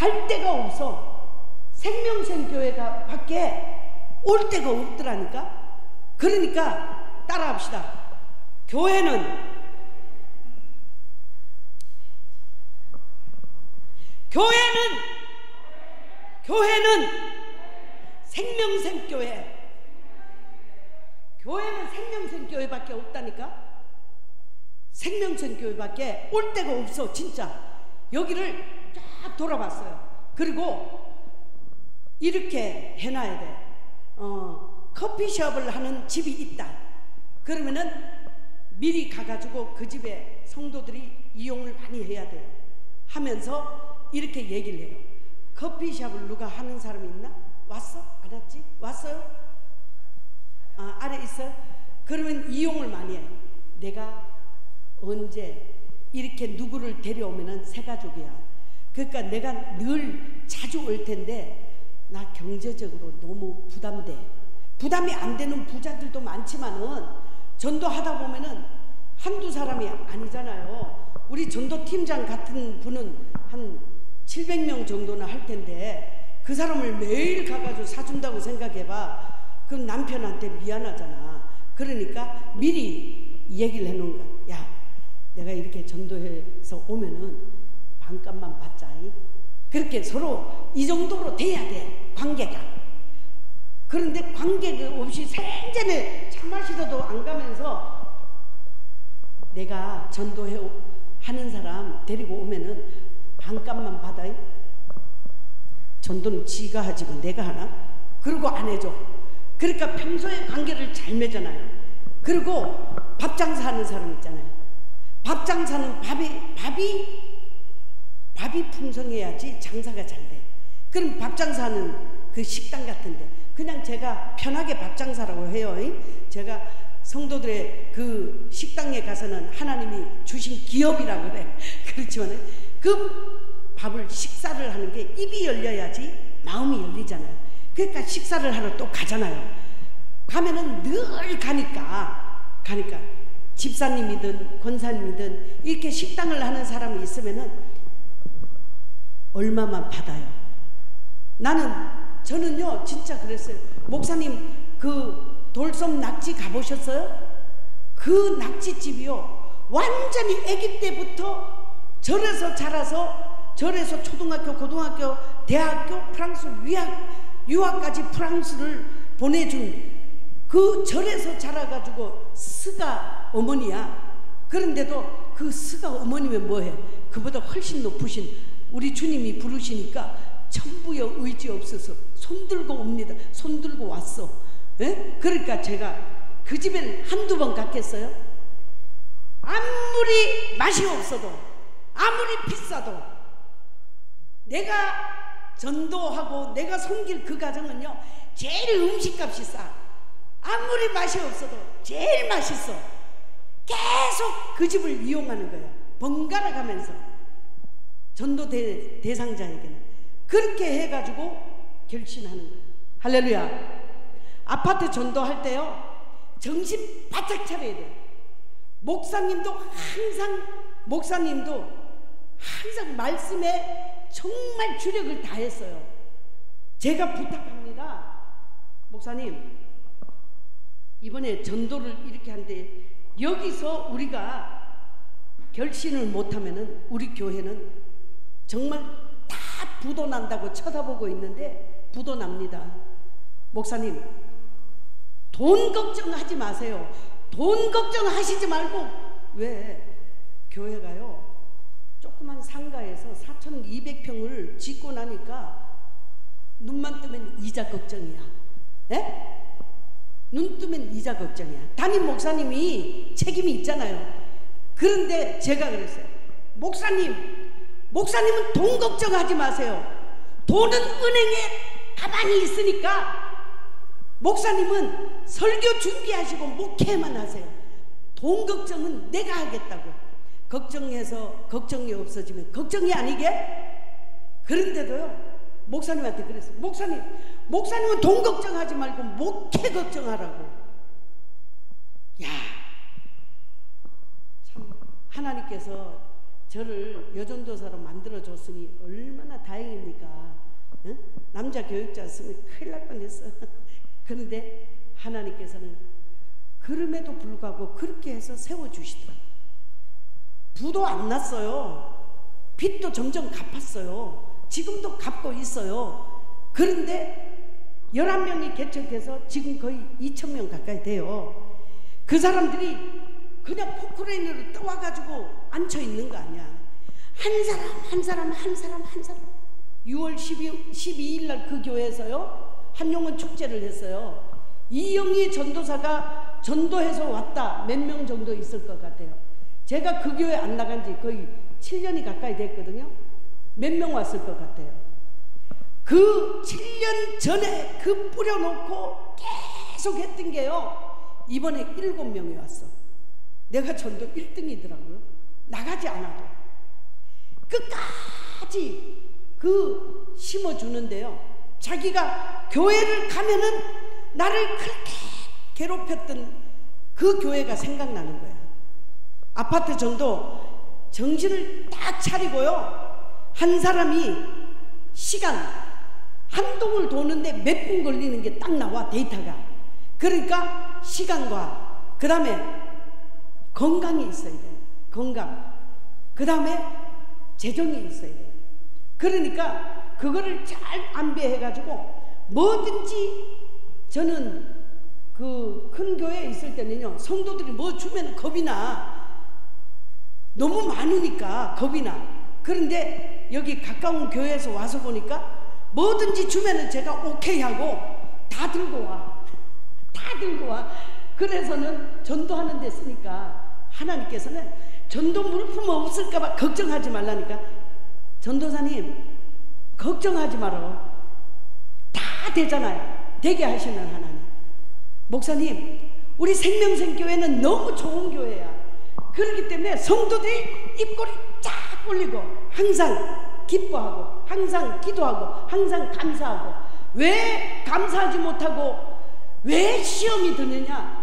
갈 데가 없어. 생명샘 교회가 밖에 올 데가 없더라니까. 그러니까 따라합시다. 교회는 생명샘 교회. 교회는 생명샘 교회밖에 없다니까. 생명샘 교회밖에 올 데가 없어. 진짜 여기를 쫙 돌아봤어요. 그리고 이렇게 해놔야 돼. 커피숍을 하는 집이 있다. 그러면은 미리 가가지고 그 집에 성도들이 이용을 많이 해야 돼요. 하면서 이렇게 얘기를 해요. 커피숍을 누가 하는 사람이 있나? 왔어? 안 왔지? 왔어요? 아래 있어요? 그러면 이용을 많이 해요. 내가 언제 이렇게 누구를 데려오면은 새 가족이야. 그러니까 내가 늘 자주 올 텐데 나 경제적으로 너무 부담돼. 부담이 안 되는 부자들도 많지만은 전도하다 보면은 한두 사람이 아니잖아요. 우리 전도팀장 같은 분은 한 700명 정도는 할 텐데 그 사람을 매일 가가지고 사준다고 생각해봐. 그럼 남편한테 미안하잖아. 그러니까 미리 얘기를 해놓은 거야. 야, 내가 이렇게 전도해서 오면은 반값만 받자. 그렇게 서로 이 정도로 돼야 돼. 관계가. 그런데 관계가 없이 생전에 차 마시러도 안 가면서 내가 전도해 하는 사람 데리고 오면은 반값만 받아. 전도는 지가 하지만 내가 하나? 그리고 안 해줘. 그러니까 평소에 관계를 잘 맺어놔요. 그리고 밥 장사하는 사람 있잖아요. 밥 장사는 밥이 풍성해야지 장사가 잘 돼. 그럼 밥 장사하는 그 식당 같은데 그냥 제가 편하게 밥 장사라고 해요. 제가 성도들의 그 식당에 가서는 하나님이 주신 기업이라고 그래. 그렇지만 그 밥을 식사를 하는 게 입이 열려야지 마음이 열리잖아요. 그러니까 식사를 하러 또 가잖아요. 가면은 늘 가니까 집사님이든 권사님이든 이렇게 식당을 하는 사람이 있으면은 얼마만 받아요. 저는요 진짜 그랬어요. 목사님 그 돌섬 낙지 가보셨어요? 그 낙지집이요 완전히 아기 때부터 절에서 자라서 절에서 초등학교, 고등학교, 대학교, 프랑스 유학까지 프랑스를 보내준 그 절에서 자라가지고 스가 어머니야. 그런데도 그 스가 어머니면 뭐해? 그보다 훨씬 높으신 우리 주님이 부르시니까 천부여 의지 없어서 손들고 옵니다. 손들고 왔어. 에? 그러니까 제가 그 집에 한두 번 갔겠어요? 아무리 맛이 없어도 아무리 비싸도 내가 전도하고 내가 섬길 그 가정은요 제일 음식값이 싸. 아무리 맛이 없어도 제일 맛있어. 계속 그 집을 이용하는 거야. 번갈아 가면서 전도 대상자에게는 그렇게 해가지고 결신하는 거예요. 할렐루야. 아파트 전도할 때요 정신 바짝 차려야 돼요. 목사님도 항상 말씀에 정말 주력을 다했어요. 제가 부탁합니다. 목사님 이번에 전도를 이렇게 하는데 여기서 우리가 결신을 못하면은 우리 교회는 정말 다 부도 난다고 쳐다보고 있는데 부도 납니다. 목사님 돈 걱정하지 마세요. 돈 걱정하시지 말고 왜 교회가요 조그만 상가에서 4,200평을 짓고 나니까 눈만 뜨면 이자 걱정이야. 에? 눈 뜨면 이자 걱정이야. 담임 목사님이 책임이 있잖아요. 그런데 제가 그랬어요. 목사님은 돈 걱정하지 마세요. 돈은 은행에 가만히 있으니까 목사님은 설교 준비하시고 목회만 하세요. 돈 걱정은 내가 하겠다고. 걱정해서 걱정이 없어지면 걱정이 아니게? 그런데도요 목사님한테 그랬어요. 목사님 목사님은 돈 걱정하지 말고 목회 걱정하라고. 야, 참 하나님께서 저를 여전도사로 만들어줬으니 얼마나 다행입니까? 응? 남자 교육자였으면 큰일 날 뻔했어. 그런데 하나님께서는 그럼에도 불구하고 그렇게 해서 세워주시더라고요. 부도 안 났어요. 빚도 점점 갚았어요. 지금도 갚고 있어요. 그런데 11명이 개척해서 지금 거의 2,000명 가까이 돼요. 그 사람들이 그냥 포크레인으로 떠와가지고 앉혀있는 거 아니야. 한 사람 한 사람 한 사람 한 사람. 6월 12일 날 그 교회에서요 한용원 축제를 했어요. 이영희 전도사가 전도해서 왔다. 몇 명 정도 있을 것 같아요. 제가 그 교회 안 나간 지 거의 7년이 가까이 됐거든요. 몇 명 왔을 것 같아요. 그 7년 전에 그 뿌려놓고 계속 했던 게요 이번에 7명이 왔어. 내가 전도 1등이더라고요. 나가지 않아도 끝까지 그 심어주는데요, 자기가 교회를 가면은 나를 그렇게 괴롭혔던 그 교회가 생각나는 거야. 아파트 전도 정신을 딱 차리고요, 한 사람이 시간 한 동을 도는데 몇 분 걸리는 게 딱 나와, 데이터가. 그러니까 시간과 그 다음에 건강이 있어야 돼. 건강. 그 다음에 재정이 있어야 돼. 그러니까 그거를 잘 안배해가지고 뭐든지, 저는 그 큰 교회에 있을 때는요 성도들이 뭐 주면 겁이 나. 너무 많으니까 겁이 나. 그런데 여기 가까운 교회에서 와서 보니까 뭐든지 주면은 제가 오케이 하고 다 들고 와. 다 들고 와. 그래서는 전도하는 데 쓰니까 하나님께서는 전도 물품 없을까봐 걱정하지 말라니까. 전도사님 걱정하지 말어. 다 되잖아요. 되게 하시는 하나님. 목사님 우리 생명생교회는 너무 좋은 교회야. 그렇기 때문에 성도들이 입꼬리 쫙 올리고 항상 기뻐하고 항상 기도하고 항상 감사하고. 왜 감사하지 못하고 왜 시험이 드느냐?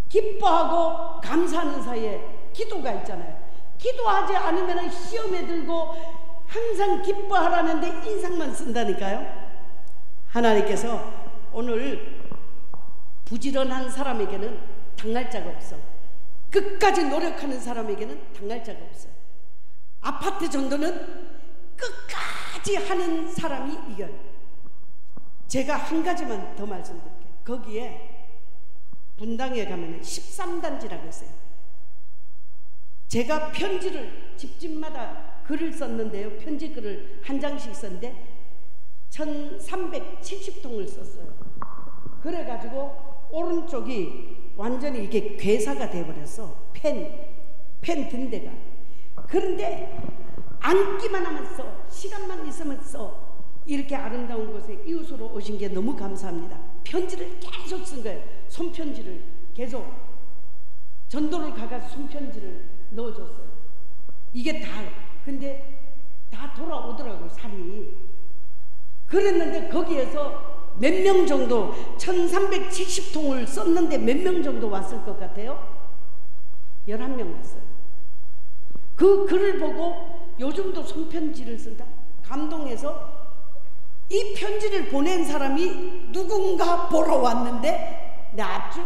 기뻐하고 감사하는 사이에 기도가 있잖아요. 기도하지 않으면 시험에 들고 항상 기뻐하라는데 인상만 쓴다니까요. 하나님께서 오늘 부지런한 사람에게는 당할 자가 없어. 끝까지 노력하는 사람에게는 당할 자가 없어요. 아파트 전도는 끝까지 하는 사람이 이겨요. 제가 한 가지만 더 말씀드릴게요. 거기에 분당에 가면 13단지라고 있어요. 제가 편지를 집집마다 글을 썼는데요, 편지 글을 한 장씩 썼는데 1370통을 썼어요. 그래가지고 오른쪽이 완전히 이게 괴사가 돼버렸어. 펜 든 데가. 그런데 앉기만 하면 써, 시간만 있으면 써. 이렇게 아름다운 곳에 이웃으로 오신 게 너무 감사합니다. 편지를 계속 쓴 거예요. 손편지를 계속. 전도를 가가지고 손편지를 넣어줬어요. 이게 다. 근데 다 돌아오더라고요, 살이. 그랬는데 거기에서 몇 명 정도, 1370통을 썼는데 몇 명 정도 왔을 것 같아요? 11명 왔어요. 그 글을 보고 요즘도 손편지를 쓴다? 감동해서 이 편지를 보낸 사람이 누군가 보러 왔는데 내 앞줄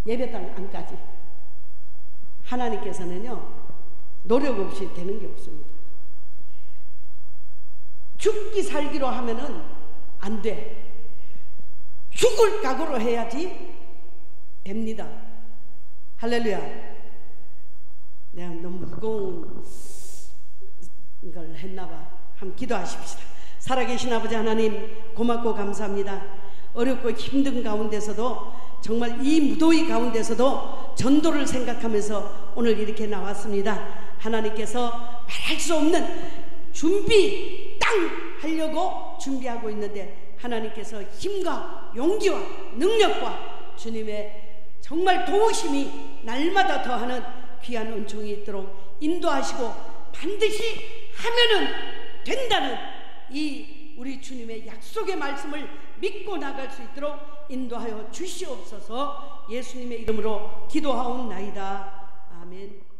예배당 안까지. 하나님께서는요 노력 없이 되는 게 없습니다. 죽기 살기로 하면은 안 돼. 죽을 각오로 해야지 됩니다. 할렐루야. 내가 너무 무거운 걸 했나봐. 한번 기도하십시다. 살아계신 아버지 하나님, 고맙고 감사합니다. 어렵고 힘든 가운데서도, 정말 이 무더위 가운데서도 전도를 생각하면서 오늘 이렇게 나왔습니다. 하나님께서 말할 수 없는 준비 땅 하려고 준비하고 있는데, 하나님께서 힘과 용기와 능력과 주님의 정말 도우심이 날마다 더하는 귀한 은총이 있도록 인도하시고, 반드시 하면은 된다는 이 우리 주님의 약속의 말씀을 믿고 나갈 수 있도록 인도하여 주시옵소서. 예수님의 이름으로 기도하옵나이다. 아멘.